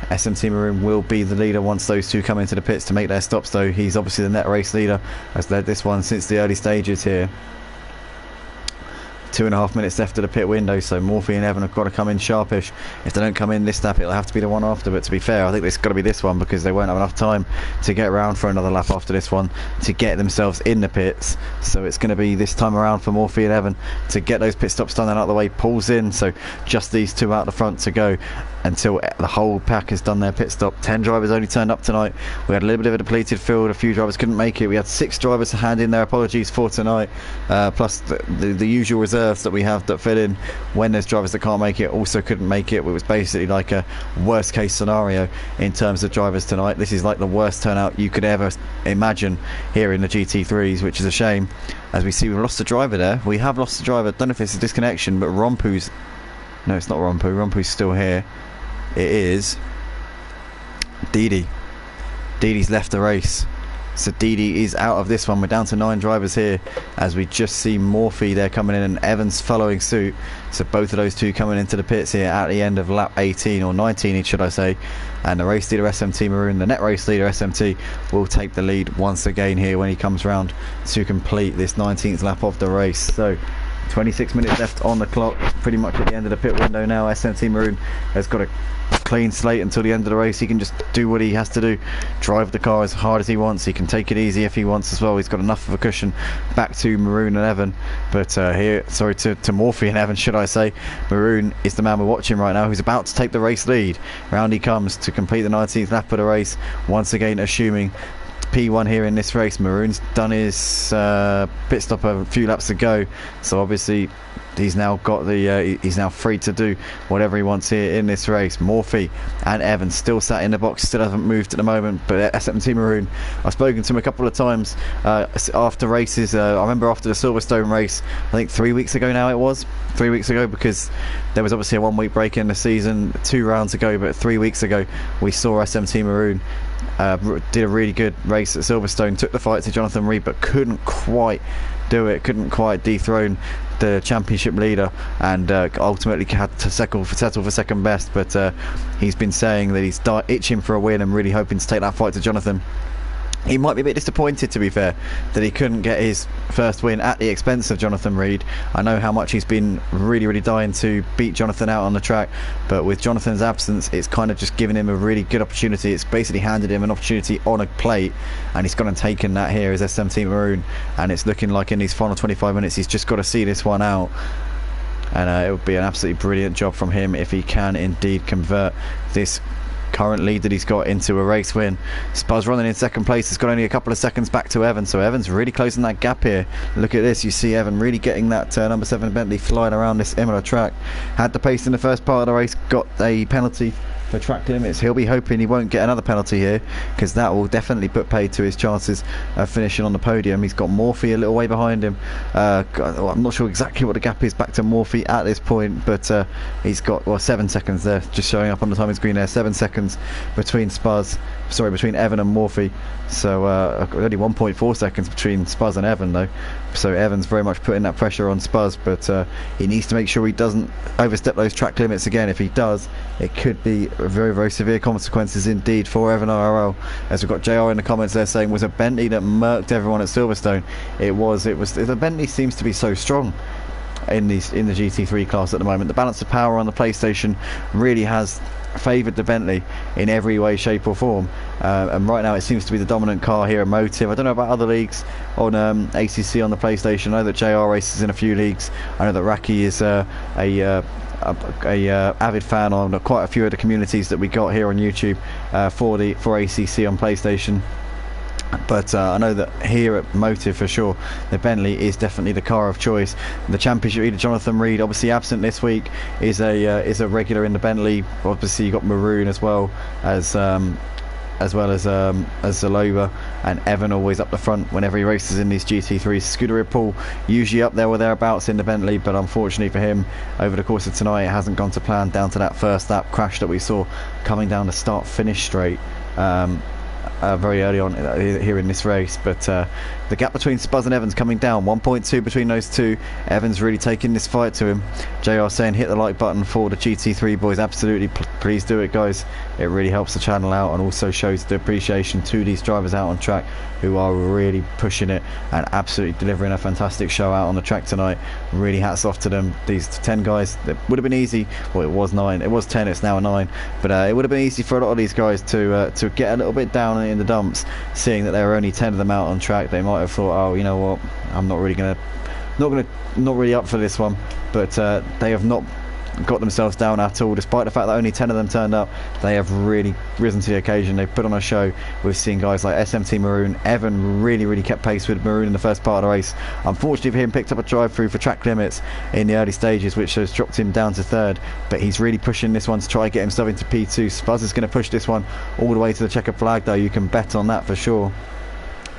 SMT Maroon will be the leader once those two come into the pits to make their stops, though. He's obviously the net race leader, has led this one since the early stages here. 2.5 minutes left of the pit window, so Morphy and Evan have got to come in sharpish. If they don't come in this lap, it'll have to be the one after. But to be fair, I think it's got to be this one because they won't have enough time to get around for another lap after this one to get themselves in the pits. So it's going to be this time around for Morphy and Evan to get those pit stops done and out of the way. Paul's in, so just these two out the front to go until the whole pack has done their pit stop. 10 drivers only turned up tonight. We had a little bit of a depleted field. A few drivers couldn't make it. We had 6 drivers to hand in their apologies for tonight, plus the usual reserves that we have that fill in when there's drivers that can't make it also couldn't make it. It was basically like a worst case scenario in terms of drivers tonight. This is like the worst turnout you could ever imagine here in the GT3s, which is a shame. As we see, we've lost a driver there. We have lost a driver. Don't know if it's a disconnection, but Rompu's... No, it's not Rompu. Rompu's still here. It is Didi. Didi's left the race, so Didi is out of this one. We're down to 9 drivers here as we just see Morphy there coming in and Evans following suit. So both of those two coming into the pits here at the end of lap 18 or 19 should I say. And the race leader SMT Maroon, the net race leader SMT, will take the lead once again here when he comes round to complete this 19th lap of the race. So 26 minutes left on the clock, pretty much at the end of the pit window now. SMT Maroon has got a clean slate until the end of the race. He can just do what he has to do, drive the car as hard as he wants. He can take it easy if he wants as well. He's got enough of a cushion. Back to Maroon and Evan, but here, sorry, to Morphy and Evan should I say. Maroon is the man we're watching right now, who's about to take the race lead. Round he comes to complete the 19th lap of the race, once again assuming P1 here in this race. Maroon's done his pit stop a few laps ago, so obviously he's now got the he's now free to do whatever he wants here in this race. Morphy and Evans still sat in the box, still haven't moved at the moment, but SMT Maroon, I've spoken to him a couple of times after races. I remember after the Silverstone race, I think 3 weeks ago now it was, 3 weeks ago, because there was obviously a 1 week break in the season 2 rounds ago, but 3 weeks ago we saw SMT Maroon did a really good race at Silverstone, took the fight to Jonathan Reed, but couldn't quite do it, couldn't quite dethrone the championship leader, and ultimately had to settle for second best. But he's been saying that he's itching for a win and really hoping to take that fight to Jonathan. He might be a bit disappointed, to be fair, that he couldn't get his first win at the expense of Jonathan Reed. I know how much he's been really dying to beat Jonathan out on the track, but with Jonathan's absence, it's kind of just given him a really good opportunity. It's basically handed him an opportunity on a plate, and he's gone and taken that here as SMT Maroon, and it's looking like in these final 25 minutes he's just got to see this one out. And it would be an absolutely brilliant job from him if he can indeed convert this current lead that he's got into a race win. Spuz running in second place, has got only a couple of seconds back to Evan, so Evan's really closing that gap here. Look at this, you see Evan really getting that number 7 Bentley flying around this Imola track. Had the pace in the first part of the race, got a penalty for track limits. He'll be hoping he won't get another penalty here, because that will definitely put paid to his chances of finishing on the podium. He's got Morphy a little way behind him. I'm not sure exactly what the gap is back to Morphy at this point, but he's got 7 seconds there, just showing up on the timing screen there. 7 seconds between between Evan and Morphy. So only 1.4 seconds between Spuz and Evan though. So Evan's very much putting that pressure on Spuz, but he needs to make sure he doesn't overstep those track limits again. If he does, it could be very severe consequences indeed for Evan IRL. As we've got JR in the comments there saying, was a Bentley that murked everyone at Silverstone. It was the Bentley seems to be so strong in the GT3 class at the moment. The balance of power on the PlayStation really has favoured the Bentley in every way, shape or form, and right now it seems to be the dominant car here at Motive. I don't know about other leagues on ACC on the PlayStation. I know that JR races in a few leagues. I know that Raki is a avid fan on quite a few of the communities that we got here on YouTube for ACC on PlayStation. But I know that here at Motive for sure, the Bentley is definitely the car of choice. The championship leader Jonathan Reed, obviously absent this week, is a regular in the Bentley. Obviously you got Maroon as well as Zaloba and Evan always up the front whenever he races in these GT3s. Scuderia Paul usually up there or thereabouts in the Bentley, but unfortunately for him, over the course of tonight, it hasn't gone to plan, down to that first lap crash that we saw coming down the start-finish straight very early on here in this race. But the gap between Spuz and Evans coming down, 1.2 between those two. Evans really taking this fight to him. JR saying hit the like button for the GT3 boys. Absolutely, please do it, guys. It really helps the channel out and also shows the appreciation to these drivers out on track who are really pushing it and absolutely delivering a fantastic show out on the track tonight. Really hats off to them. These 10 guys, it would have been easy. Well, it was 9, it was 10, it's now a 9, but it would have been easy for a lot of these guys to get a little bit down in the dumps, seeing that there were only 10 of them out on track. They might have thought, oh, you know what, I'm not really up for this one. But they have not got themselves down at all, despite the fact that only 10 of them turned up. They have really risen to the occasion. They've put on a show. We've seen guys like SMT Maroon. Evan really kept pace with Maroon in the first part of the race. Unfortunately for him, picked up a drive through for track limits in the early stages, which has dropped him down to 3rd, but he's really pushing this one to try and get himself into P2. Spuz is going to push this one all the way to the checkered flag, though. You can bet on that for sure.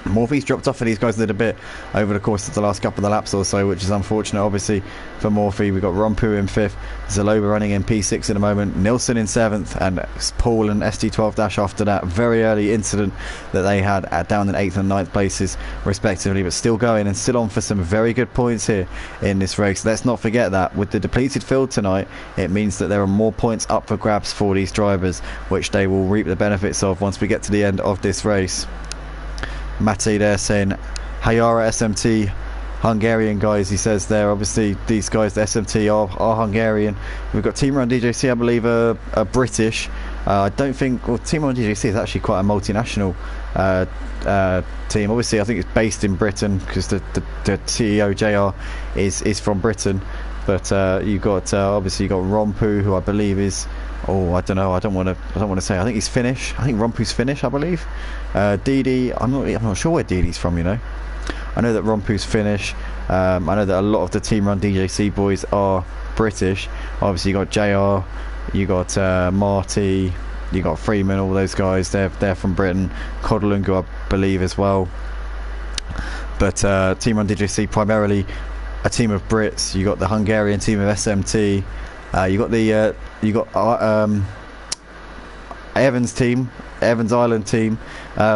Morphe's dropped off for these guys a little bit over the course of the last couple of laps or so, which is unfortunate obviously for Morphe. We've got Rompu in 5th, Zaloba running in P6 at the moment, Nilsson in 7th, and Paul and ST12- after that very early incident that they had down in 8th and 9th places respectively, but still going and still on for some very good points here in this race. Let's not forget that with the depleted field tonight, it means that there are more points up for grabs for these drivers, which they will reap the benefits of once we get to the end of this race. Mate there saying Hayara SMT Hungarian guys, he says there. Obviously these guys, the SMT, are Hungarian. We've got Team Run DJC, I believe, are British. I don't think, well, Team Run DJC is actually quite a multinational team. Obviously I think it's based in Britain because the CEO JR is from Britain, but you've got obviously you've got Rompu, who I believe is, oh, I don't know, I don't want to say, I think he's Finnish. I think Rompu's Finnish, I believe. Didi, I'm not sure where Didi's from, you know. I know that Rompu's Finnish. I know that a lot of the Team Run DJC boys are British. Obviously you got JR, you got Marty, you got Freeman, all those guys, they're from Britain. Kodalungu, I believe, as well. But Team Run DJC primarily a team of Brits. You got the Hungarian team of SMT. You got Evans team, Evans Island team,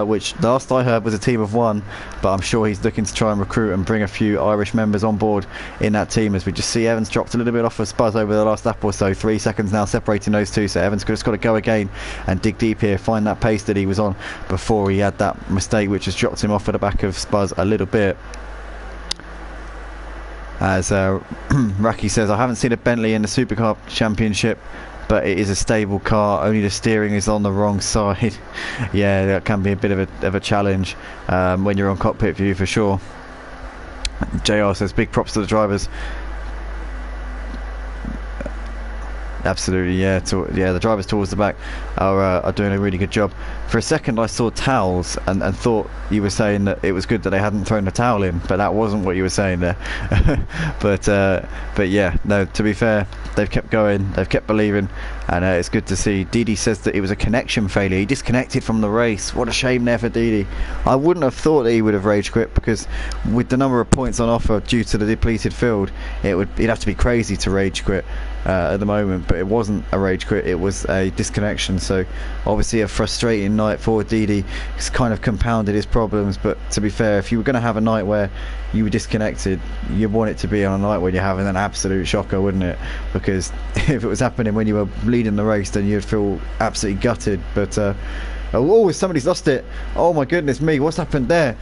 which last I heard was a team of 1, but I'm sure he's looking to try and recruit and bring a few Irish members on board in that team, as we just see Evans dropped a little bit off of Spuz over the last lap or so. 3 seconds now separating those two, so Evans just got to go again and dig deep here, find that pace that he was on before he had that mistake which has dropped him off at the back of Spuz a little bit. As Raki says, I haven't seen a Bentley in the Supercar Championship, but it is a stable car, only the steering is on the wrong side. Yeah, that can be a bit of a challenge when you're on cockpit view for sure. JR says big props to the drivers. Absolutely, yeah. The drivers towards the back are doing a really good job. For a second I saw towels and thought you were saying that it was good that they hadn't thrown the towel in, but that wasn't what you were saying there. but yeah, no, to be fair, they've kept going, they've kept believing, and it's good to see. Didi says that it was a connection failure, he disconnected from the race. What a shame there for Didi. I wouldn't have thought that he would have rage quit, because with the number of points on offer due to the depleted field, it'd have to be crazy to rage quit at the moment. But it wasn't a rage quit, it was a disconnection. So obviously a frustrating night for Didi. It's kind of compounded his problems, but to be fair, if you were going to have a night where you were disconnected, you'd want it to be on a night when you're having an absolute shocker, wouldn't it? Because if it was happening when you were leading the race, then you'd feel absolutely gutted. But oh, somebody's lost it. Oh my goodness me, what's happened there?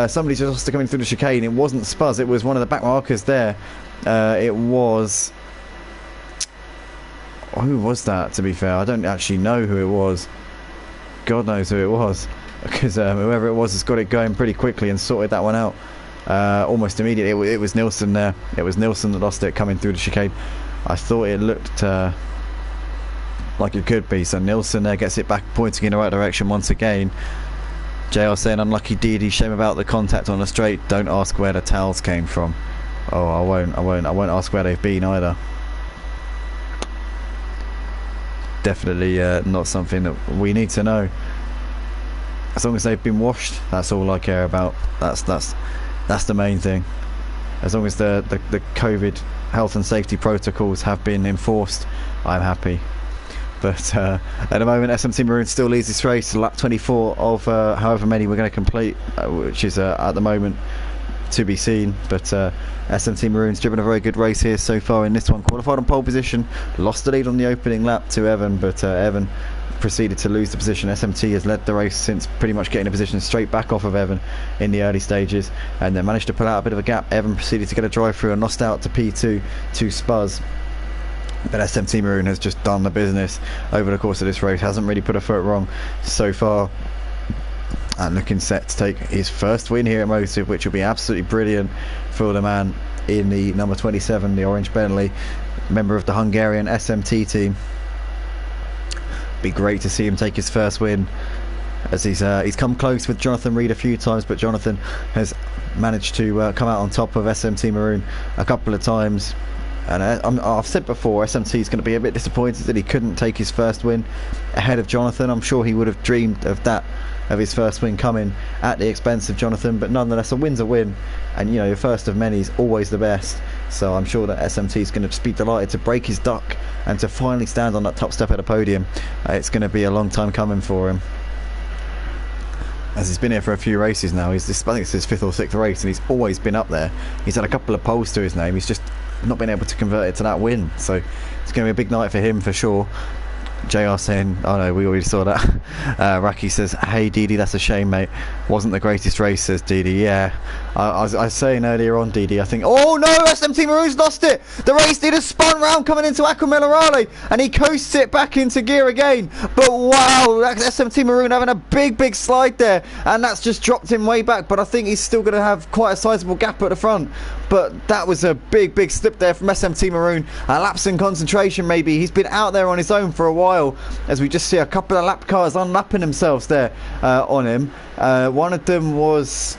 Somebody's just lost it coming through the chicane. It wasn't Spuz, it was one of the back markers there. It was... who was that, to be fair? I don't actually know who it was. God knows who it was, because whoever it was has got it going pretty quickly and sorted that one out almost immediately. It was Nilsson there. It was Nilsson that lost it coming through the chicane. I thought it looked like it could be. So Nilsson there gets it back, pointing in the right direction once again. JR saying unlucky Didi, shame about the contact on the straight. Don't ask where the towels came from. Oh, I won't ask where they've been either. Definitely not something that we need to know. As long as they've been washed, that's all I care about. That's the main thing. As long as the COVID health and safety protocols have been enforced, I'm happy. But at the moment, SMT Maroon still leads this race, lap 24 of however many we're going to complete, which is at the moment to be seen. But SMT Maroon's driven a very good race here so far in this one. Qualified on pole position, lost the lead on the opening lap to Evan, but Evan proceeded to lose the position. SMT has led the race since pretty much getting a position straight back off of Evan in the early stages, and then managed to pull out a bit of a gap. Evan proceeded to get a drive through and lost out to P2 to Spuzz. But SMT Maroon has just done the business over the course of this race, hasn't really put a foot wrong so far, and looking set to take his first win here at Motive, which will be absolutely brilliant for the man in the number 27, the orange Bentley, member of the Hungarian SMT team. Be great to see him take his first win, as he's come close with Jonathan Reed a few times, but Jonathan has managed to come out on top of SMT Maroon a couple of times. And I've said before, SMT is going to be a bit disappointed that he couldn't take his first win ahead of Jonathan. I'm sure he would have dreamed of that, of his first win coming at the expense of Jonathan, but nonetheless, a win's a win, and your first of many is always the best. So I'm sure that SMT is going to just be delighted to break his duck and to finally stand on that top step at the podium. It's going to be a long time coming for him, as he's been here for a few races now. I think it's his 5th or 6th race, and he's always been up there. He's had a couple of poles to his name, he's just not been able to convert it to that win, so it's going to be a big night for him for sure. JR saying, oh no, we already saw that. Raki says, hey Didi, that's a shame mate, wasn't the greatest race, says Didi. Yeah, I was saying earlier on, Didi, I think, oh no, SMT Maroon's lost it. The race leader spun round coming into Aquaminerale, and he coasts it back into gear again. But wow, that's SMT Maroon having a big slide there, and that's just dropped him way back. But I think he's still going to have quite a sizable gap at the front. But that was a big slip there from SMT Maroon. A lapse in concentration maybe. He's been out there on his own for a while, as we just see a couple of lap cars unlapping themselves there on him. One of them was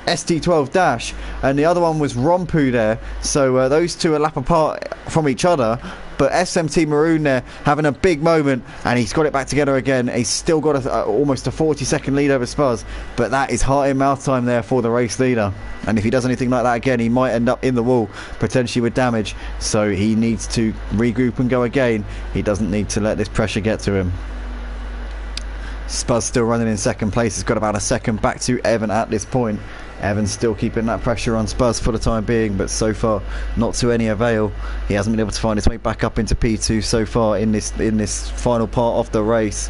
ST12 Dash, and the other one was Rompu there. So those two are lap apart from each other. But SMT Maroon there having a big moment, and he's got it back together again. He's still got almost a 40-second lead over Spuzz, but that is heart in mouth time there for the race leader. And if he does anything like that again, he might end up in the wall, potentially with damage. So he needs to regroup and go again. He doesn't need to let this pressure get to him. Spuzz still running in second place. He's got about a second back to Evan at this point. Evan's still keeping that pressure on Spuzz for the time being, but so far not to any avail. He hasn't been able to find his way back up into P2 so far in this final part of the race.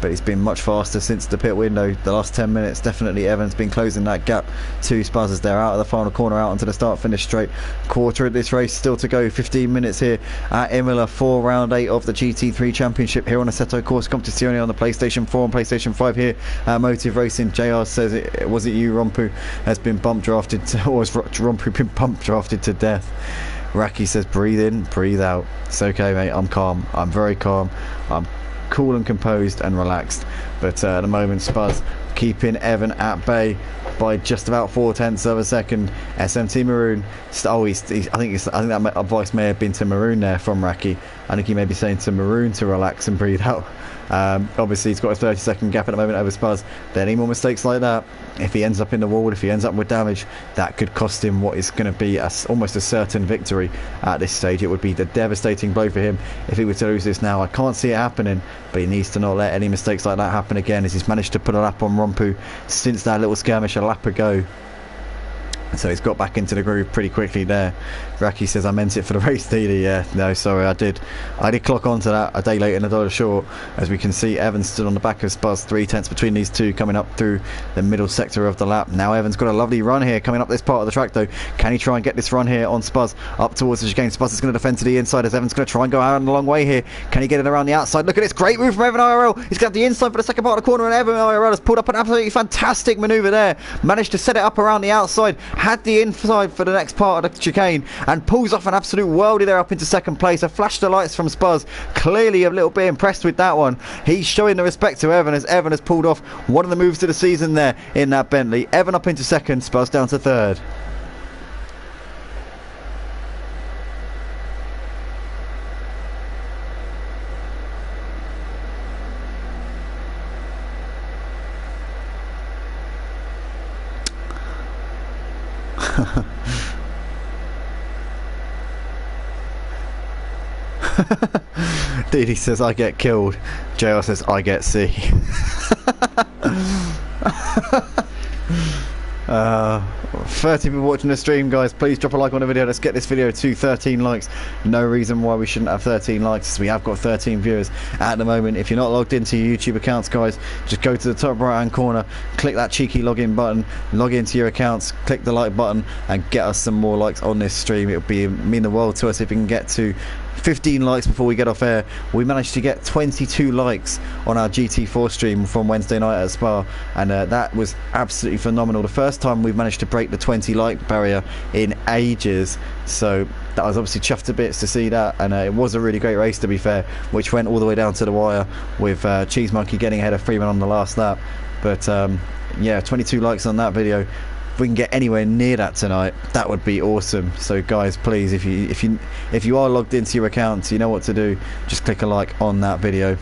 But he's been much faster since the pit window. The last 10 minutes, definitely Evan's been closing that gap to Spuzz as they're out of the final corner, out onto the start-finish straight. Quarter of this race still to go. 15 minutes here at Imola for round 8 of the GT3 Championship here on Assetto Corsa Competizione on the PlayStation 4 and PlayStation 5 here at Motive Racing. JR says, was it you, Rompu, has been bump drafted or has Rompu been bump drafted to death? Raki says, breathe in, breathe out. It's okay, mate. I'm calm. I'm very calm. I'm cool and composed and relaxed. But at the moment, Spuzz keeping Evan at bay by just about 0.4 of a second. SMT Maroon, I think that advice may have been to Maroon there from Raki. I think he may be saying to Maroon to relax and breathe out. Obviously he's got a 30-second gap at the moment over Spuzz. Any more mistakes like that, if he ends up in the wall, if he ends up with damage, that could cost him what is going to be almost a certain victory at this stage. It would be the devastating blow for him if he were to lose this now. I can't see it happening, but he needs to not let any mistakes like that happen again, as he's managed to put a lap on Rompu since that little skirmish a lap ago. So he's got back into the groove pretty quickly there. Raki says, I meant it for the race leader. Yeah, no, sorry, I did clock onto that a day late and a dollar short. As we can see, Evans stood on the back of Spuzz, 3/10 between these two coming up through the middle sector of the lap. Now Evans got a lovely run here coming up this part of the track though. Can he try and get this run here on Spuzz up towards the chicane? Spuzz is going to defend to the inside as Evans going to try and go out on the long way here. Can he get it around the outside? Look at this great move from Evan IRL. He's got the inside for the second part of the corner, and Evan IRL has pulled up an absolutely fantastic manoeuvre there. Managed to set it up around the outside, had the inside for the next part of the chicane, and pulls off an absolute worldie there up into second place. A flash of lights from Spuzz, clearly a little bit impressed with that one. He's showing the respect to Evan, as Evan has pulled off one of the moves of the season there in that Bentley. Evan up into second, Spuzz down to third. Didi says I get killed. JR says I get C. 30 people watching the stream, guys. Please drop a like on the video. Let's get this video to 13 likes. No reason why we shouldn't have 13 likes, as we have got 13 viewers at the moment. If you're not logged into your YouTube accounts, guys, just go to the top right hand corner, click that cheeky login button, log into your accounts, click the like button, and get us some more likes on this stream. It would mean the world to us if we can get to 15 likes before we get off air. We managed to get 22 likes on our GT4 stream from Wednesday night at Spa, and that was absolutely phenomenal. The first time we've managed to break the 20 like barrier in ages, so that was obviously chuffed to bits to see that. And it was a really great race, to be fair, which went all the way down to the wire, with Cheese Monkey getting ahead of Freeman on the last lap. But yeah, 22 likes on that video. If we can get anywhere near that tonight, that would be awesome. So guys, please, if you are logged into your accounts, you know what to do. Just click a like on that video.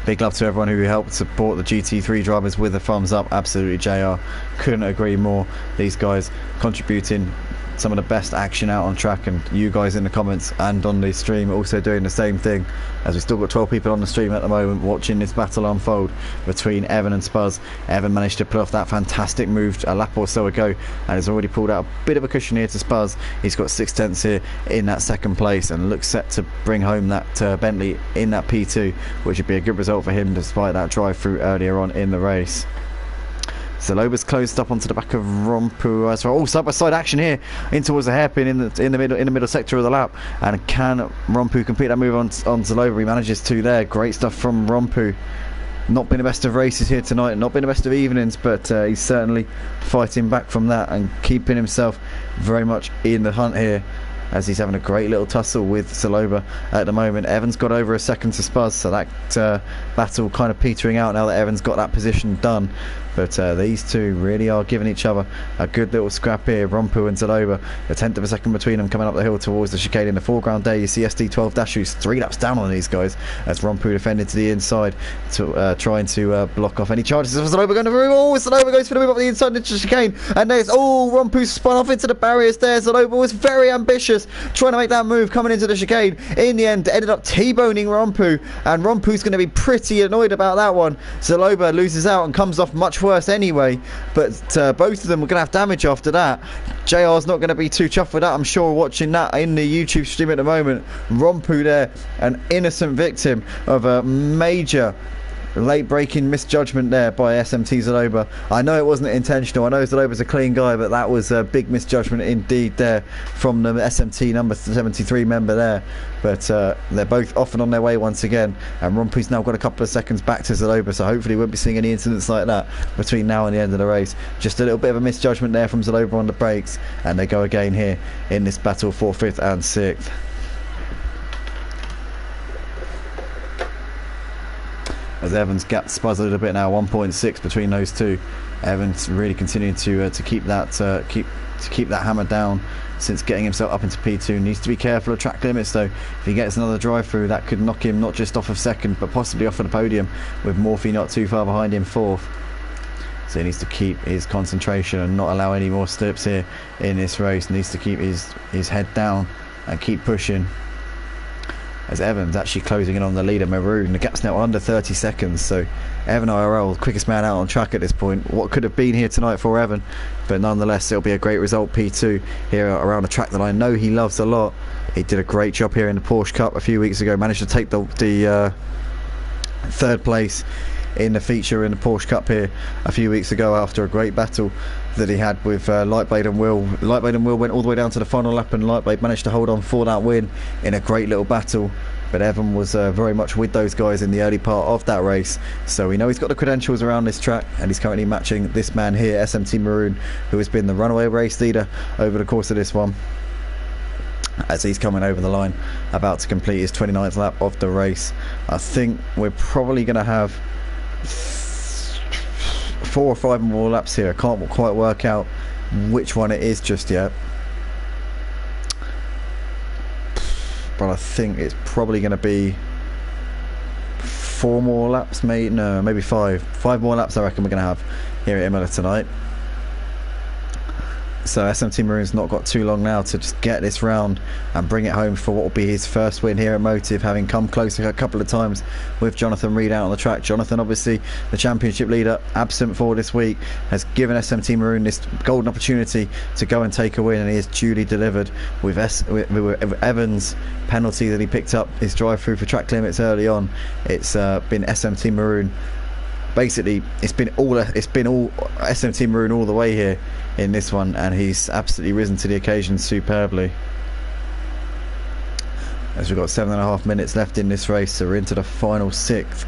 Big love to everyone who helped support the GT3 drivers with a thumbs up. Absolutely, JR, couldn't agree more. These guys contributing some of the best action out on track, and you guys in the comments and on the stream also doing the same thing, as we've still got 12 people on the stream at the moment watching this battle unfold between Evan and Spuzz. Evan managed to pull off that fantastic move a lap or so ago, and has already pulled out a bit of a cushion here to Spuzz. He's got 6/10 here in that second place, and looks set to bring home that Bentley in that P2, which would be a good result for him despite that drive through earlier on in the race. Zaloba's closed up onto the back of Rompu as well. Oh, side by side action here in towards the hairpin in the middle sector of the lap. And can Rompu complete that move on Zaloba? He manages to there. Great stuff from Rompu. Not been the best of races here tonight, not been the best of evenings, but he's certainly fighting back from that and keeping himself very much in the hunt here, as he's having a great little tussle with Zaloba at the moment. Evans got over a second to Spuzz, so that battle kind of petering out now that Evans got that position done. But these two really are giving each other a good little scrap here. Rompu and Zaloba, a tenth of a second between them coming up the hill towards the chicane. In the foreground there you see SD12 Dashu's 3 laps down on these guys, as Rompu defended to the inside, trying to block off any charges. Zaloba going to move. Oh, Zaloba goes for the move up the inside into the chicane, and there's Rompu spun off into the barriers there. Zaloba was very ambitious trying to make that move coming into the chicane. In the end ended up T-boning Rompu, and Rompu's going to be pretty annoyed about that one. Zaloba loses out and comes off much worse anyway, but both of them were going to have damage after that. JR's not going to be too chuffed with that, I'm sure, watching that in the YouTube stream at the moment. Rompu there, an innocent victim of a major late breaking misjudgment there by SMT Zaloba. I know it wasn't intentional, I know Zaloba's a clean guy, but that was a big misjudgment indeed there from the SMT number 73 member there. But they're both off and on their way once again, and Rompu's now got a couple of seconds back to Zaloba, so hopefully we won't be seeing any incidents like that between now and the end of the race. Just a little bit of a misjudgment there from Zaloba on the brakes, and they go again here in this battle for 5th and 6th. As Evans gaps Spuzz a little bit now, 1.6 between those two. Evans really continuing to keep that hammer down since getting himself up into P2. Needs to be careful of track limits though. If he gets another drive through, that could knock him not just off of 2nd, but possibly off of the podium, with Morphe not too far behind him 4th. So he needs to keep his concentration and not allow any more slips here in this race. Needs to keep his head down and keep pushing. As Evans actually closing in on the leader, Maroon. The gap's now under 30 seconds, so Evan IRL, quickest man out on track at this point. What could have been here tonight for Evan, but nonetheless it'll be a great result. P2 here around a track that I know he loves a lot. He did a great job here in the Porsche Cup a few weeks ago, managed to take the 3rd place in the feature in the Porsche Cup here a few weeks ago, after a great battle that he had with Lightblade and Will. Lightblade and Will went all the way down to the final lap, and Lightblade managed to hold on for that win in a great little battle. But Evan was very much with those guys in the early part of that race, so we know he's got the credentials around this track, and he's currently matching this man here, SMT Maroon, who has been the runaway race leader over the course of this one, as he's coming over the line, about to complete his 29th lap of the race. I think we're probably going to have 4 or 5 more laps here. I can't quite work out which one it is just yet, but I think it's probably going to be 4 more laps, maybe 5 more laps I reckon we're going to have here at Imola tonight. So SMT Maroon's not got too long now to just get this round and bring it home for what will be his first win here at Motive, having come close a couple of times with Jonathan Reed out on the track. Jonathan, obviously the championship leader, absent for this week, has given SMT Maroon this golden opportunity to go and take a win, and he has duly delivered with Evans' penalty that he picked up, his drive through for track limits early on. It's been SMT Maroon. Basically, it's been all SMT Maroon all the way here in this one, and he's absolutely risen to the occasion superbly. As we've got 7.5 minutes left in this race, so we're into the final 6th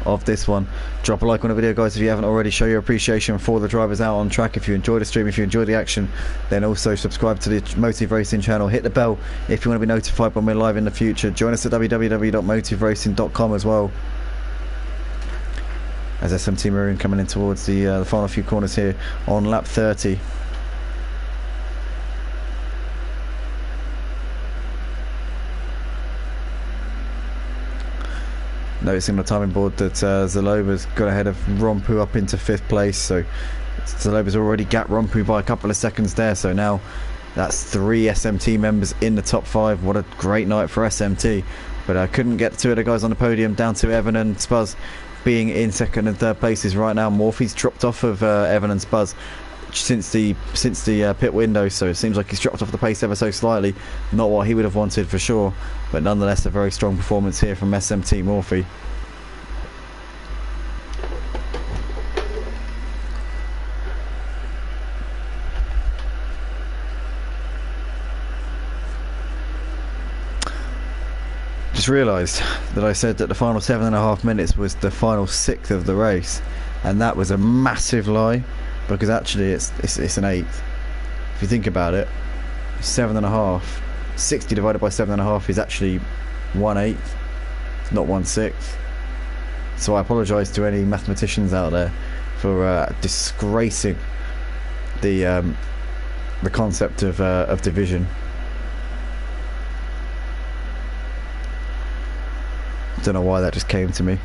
of this one. Drop a like on the video, guys, if you haven't already. Show your appreciation for the drivers out on track. If you enjoy the stream, if you enjoy the action, then also subscribe to the Motive Racing channel. Hit the bell if you want to be notified when we're live in the future. Join us at www.motiveracing.com as well. As SMT Maroon coming in towards the final few corners here on lap 30. Noticing on the timing board that Zaloba's got ahead of Rompu up into 5th place, so Zaloba's already gapped Rompu by a couple of seconds there, so now that's 3 SMT members in the top 5. What a great night for SMT, but I couldn't get 2 of the guys on the podium, down to Evan and Spuzz being in 2nd and 3rd places right now. Morphy's dropped off of Evan and Spuzz since the pit window, so it seems like he's dropped off the pace ever so slightly. Not what he would have wanted for sure, but nonetheless a very strong performance here from SMT Morphy. Just realised that I said that the final 7.5 minutes was the final 6th of the race, and that was a massive lie, because actually it's an 8th. If you think about it, 7.5, 60 divided by 7.5 is actually 1/8, not 1/6. So I apologise to any mathematicians out there for disgracing the concept of division. Don't know why that just came to me.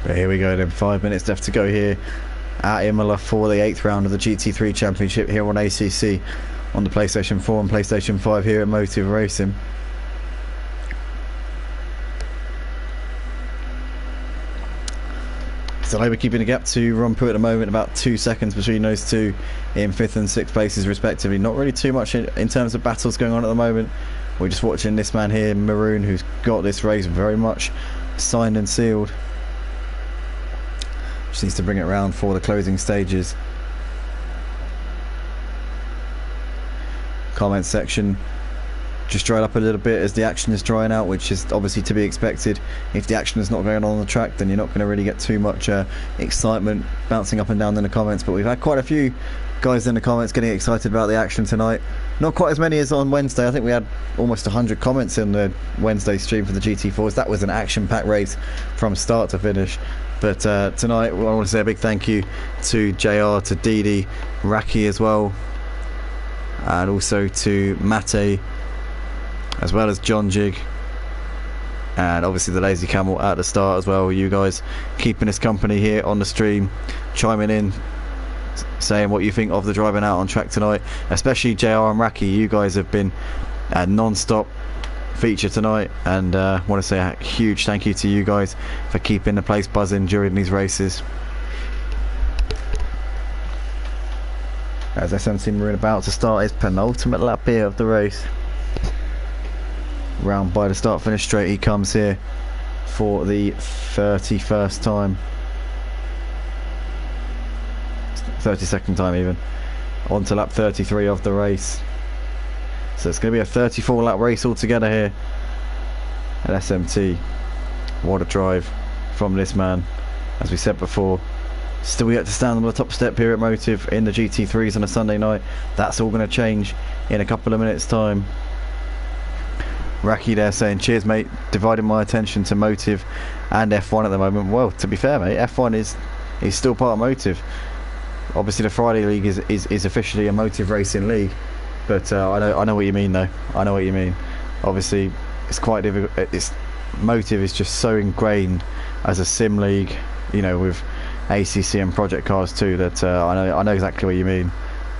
But here we go then, 5 minutes left to go here at Imola for the 8th round of the GT3 Championship here on ACC on the PlayStation 4 and PlayStation 5 here at Motive Racing. So we're keeping a gap to Rompu at the moment, about 2 seconds between those two in 5th and 6th places respectively. Not really too much in terms of battles going on at the moment. We're just watching this man here, Maroon, who's got this race very much signed and sealed. Just needs to bring it around for the closing stages. Comment section just dried up a little bit as the action is drying out, which is obviously to be expected. If the action is not going on the track, then you're not going to really get too much excitement bouncing up and down in the comments. But we've had quite a few guys in the comments getting excited about the action tonight. Not quite as many as on Wednesday. I think we had almost 100 comments in the Wednesday stream for the GT4s. That was an action-packed race from start to finish. But tonight I want to say a big thank you to JR, to Didi, Raki as well, and also to Mate, as well as John Jig, and obviously the Lazy Camel at the start as well. You guys keeping us company here on the stream, chiming in, saying what you think of the driving out on track tonight, especially JR and Raki. You guys have been a non-stop feature tonight, and I want to say a huge thank you to you guys for keeping the place buzzing during these races. As SMT Maroon about to start his penultimate lap here of the race. Round by the start finish straight he comes here for the 31st time, 32nd time even, on to lap 33 of the race. So it's going to be a 34 lap race altogether here. at SMT. What a drive from this man. As we said before, still yet to stand on the top step here at Motive in the GT3s on a Sunday night. That's all going to change in a couple of minutes time. Raki there saying, cheers mate, dividing my attention to Motive and F1 at the moment. Well, to be fair mate, F1 is still part of Motive. Obviously the Friday League is officially a Motive racing league, but I know what you mean though. I know what you mean. Obviously it's quite difficult. Motive is just so ingrained as a sim league, you know, with ACC and Project Cars too, that I know exactly what you mean.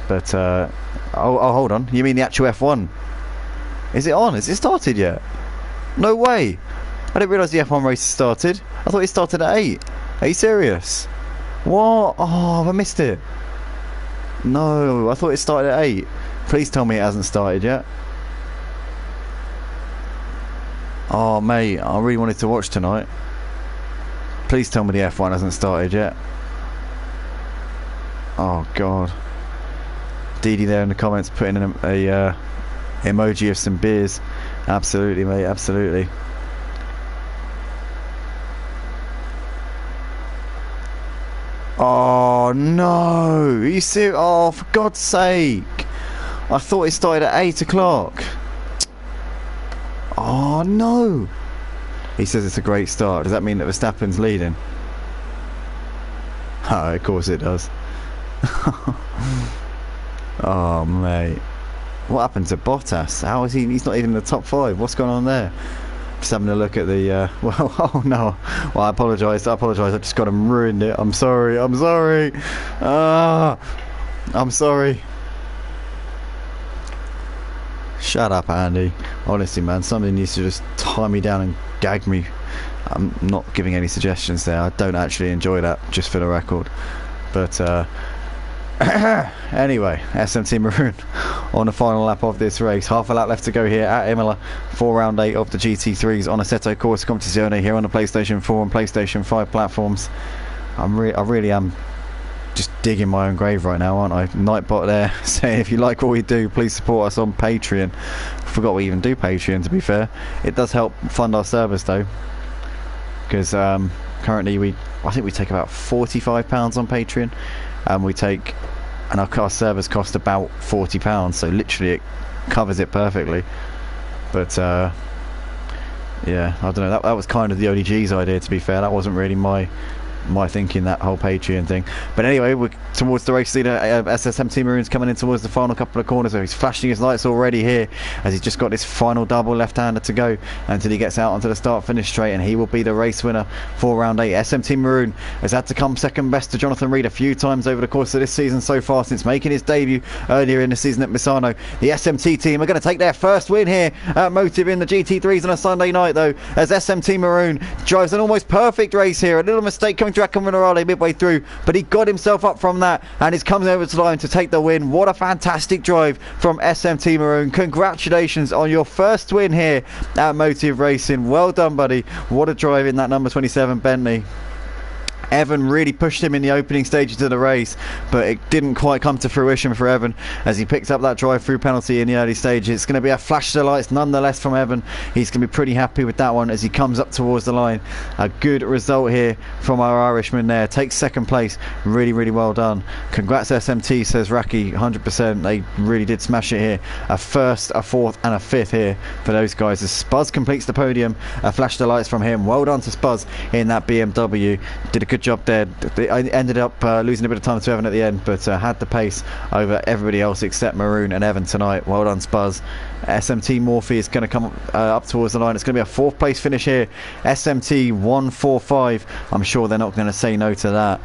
But oh, hold on, you mean the actual F1? Is it on? Has it started yet? No way! I didn't realise the F1 race started. I thought it started at 8. Are you serious? What? Oh, I missed it. No, I thought it started at 8. Please tell me it hasn't started yet. Oh mate, I really wanted to watch tonight. Please tell me the F1 hasn't started yet. Oh god. Didi there in the comments putting in a emoji of some beers. Absolutely mate, absolutely. Oh no! Are you serious? Oh, for God's sake! I thought it started at 8 o'clock. Oh no! He says it's a great start. Does that mean that Verstappen's leading? Oh, of course it does. Oh mate, what happened to Bottas? How is he? He's not even in the top 5. What's going on there? Just having a look at the well, oh no, well I apologise, I just got him, ruined it. I'm sorry, I'm sorry. I'm sorry. Shut up Andy, honestly man, somebody needs to just tie me down and gag me. I'm not giving any suggestions there, I don't actually enjoy that, just for the record. But anyway, SMT Maroon on the final lap of this race. Half a lap left to go here at Imola for round 8 of the GT3s on Assetto Corsa Competizione here on the PlayStation 4 and PlayStation 5 platforms. I really am just digging my own grave right now, aren't I? Nightbot there saying, if you like what we do, please support us on Patreon. Forgot we even do Patreon, to be fair. It does help fund our service though, because currently I think we take about £45 on Patreon, and our servers cost about £40, so literally it covers it perfectly. But yeah, I don't know, that was kind of the ODG's idea, to be fair. That wasn't really my thinking, that whole Patreon thing. But anyway, we're towards the race leader. SMT Maroon's coming in towards the final couple of corners, so he's flashing his lights already here as he's just got this final double left-hander to go until he gets out onto the start-finish straight, and he will be the race winner for round 8. SMT Maroon has had to come second best to Jonathan Reed a few times over the course of this season so far, since making his debut earlier in the season at Misano. The SMT team are going to take their first win here at Motive in the GT3s on a Sunday night though, as SMT Maroon drives an almost perfect race here. A little mistake coming to Draco Minerale midway through, but he got himself up from that and is coming over to the line to take the win. What a fantastic drive from SMT Maroon. Congratulations on your first win here at Motive Racing. Well done buddy. What a drive in that number 27 Bentley. Evan really pushed him in the opening stages of the race, but it didn't quite come to fruition for Evan as he picked up that drive-through penalty in the early stages. It's going to be a flash to the lights nonetheless from Evan. He's going to be pretty happy with that one as he comes up towards the line. A good result here from our Irishman there. Takes second place. Really, really well done. Congrats SMT, says Raki. 100%. They really did smash it here. A first, a fourth and a fifth here for those guys as Spuzz completes the podium. A flash to the lights from him. Well done to Spuzz in that BMW. Did a good job there. I ended up losing a bit of time to Evan at the end, but had the pace over everybody else except Maroon and Evan tonight. Well done Spuzz. SMT Morphe is going to come up towards the line. It's going to be a 4th place finish here. SMT 145. I'm sure they're not going to say no to that.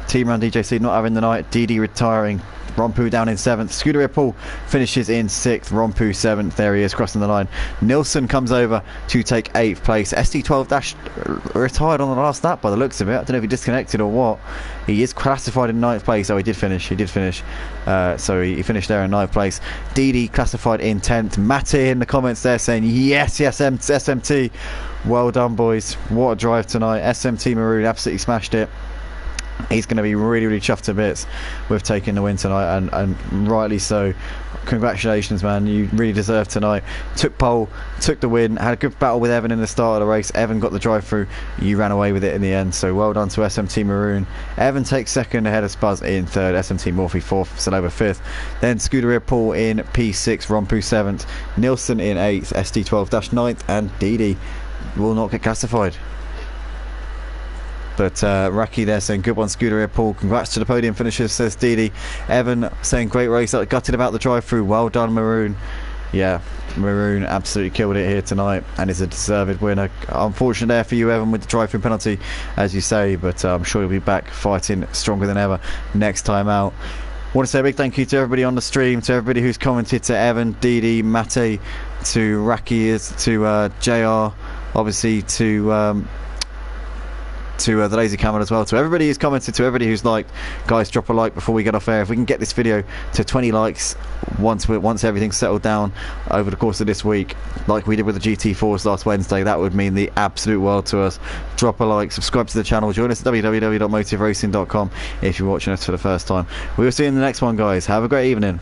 Team Run DJC not having the night. DD retiring. Rompu down in 7th. Scuderia Paul finishes in 6th. Rompu 7th. There he is crossing the line. Nilsson comes over to take 8th place. ST12 retired on the last lap by the looks of it. I don't know if he disconnected or what. He is classified in 9th place. Oh, he did finish. So he finished there in 9th place. DD classified in 10th. Matty in the comments there saying yes, SMT. Well done boys. What a drive tonight. SMT Maroon absolutely smashed it. He's going to be really chuffed to bits with taking the win tonight, and rightly so. Congratulations, man, you really deserved tonight. Took pole, took the win, had a good battle with Evan in the start of the race. Evan got the drive through, you ran away with it in the end, so well done to SMT Maroon. Evan takes second ahead of Spuzz in third, SMT Morphe fourth, Salova fifth, then Scuderia Paul in P6, Rompu seventh, Nilsson in 8th, ST12 9th, and Didi will not get classified. But Raki there saying good one, Scuderia Paul, congrats to the podium finishers, says Didi. Evan saying great race, gutted about the drive through, well done Maroon. Yeah, Maroon absolutely killed it here tonight and is a deserved winner. Unfortunate there for you, Evan, with the drive through penalty, as you say, but I'm sure you'll be back fighting stronger than ever next time out. I want to say a big thank you to everybody on the stream, to everybody who's commented, to Evan, Didi, Mate, to Raki, to JR, obviously to the lazy camera as well, to everybody who's commented, to everybody who's liked. Guys, drop a like before we get off air. If we can get this video to 20 likes once everything's settled down over the course of this week, like we did with the GT4s last Wednesday, that would mean the absolute world to us. Drop a like, subscribe to the channel, join us at www.motiveracing.com if you're watching us for the first time. We will see you in the next one, guys. Have a great evening.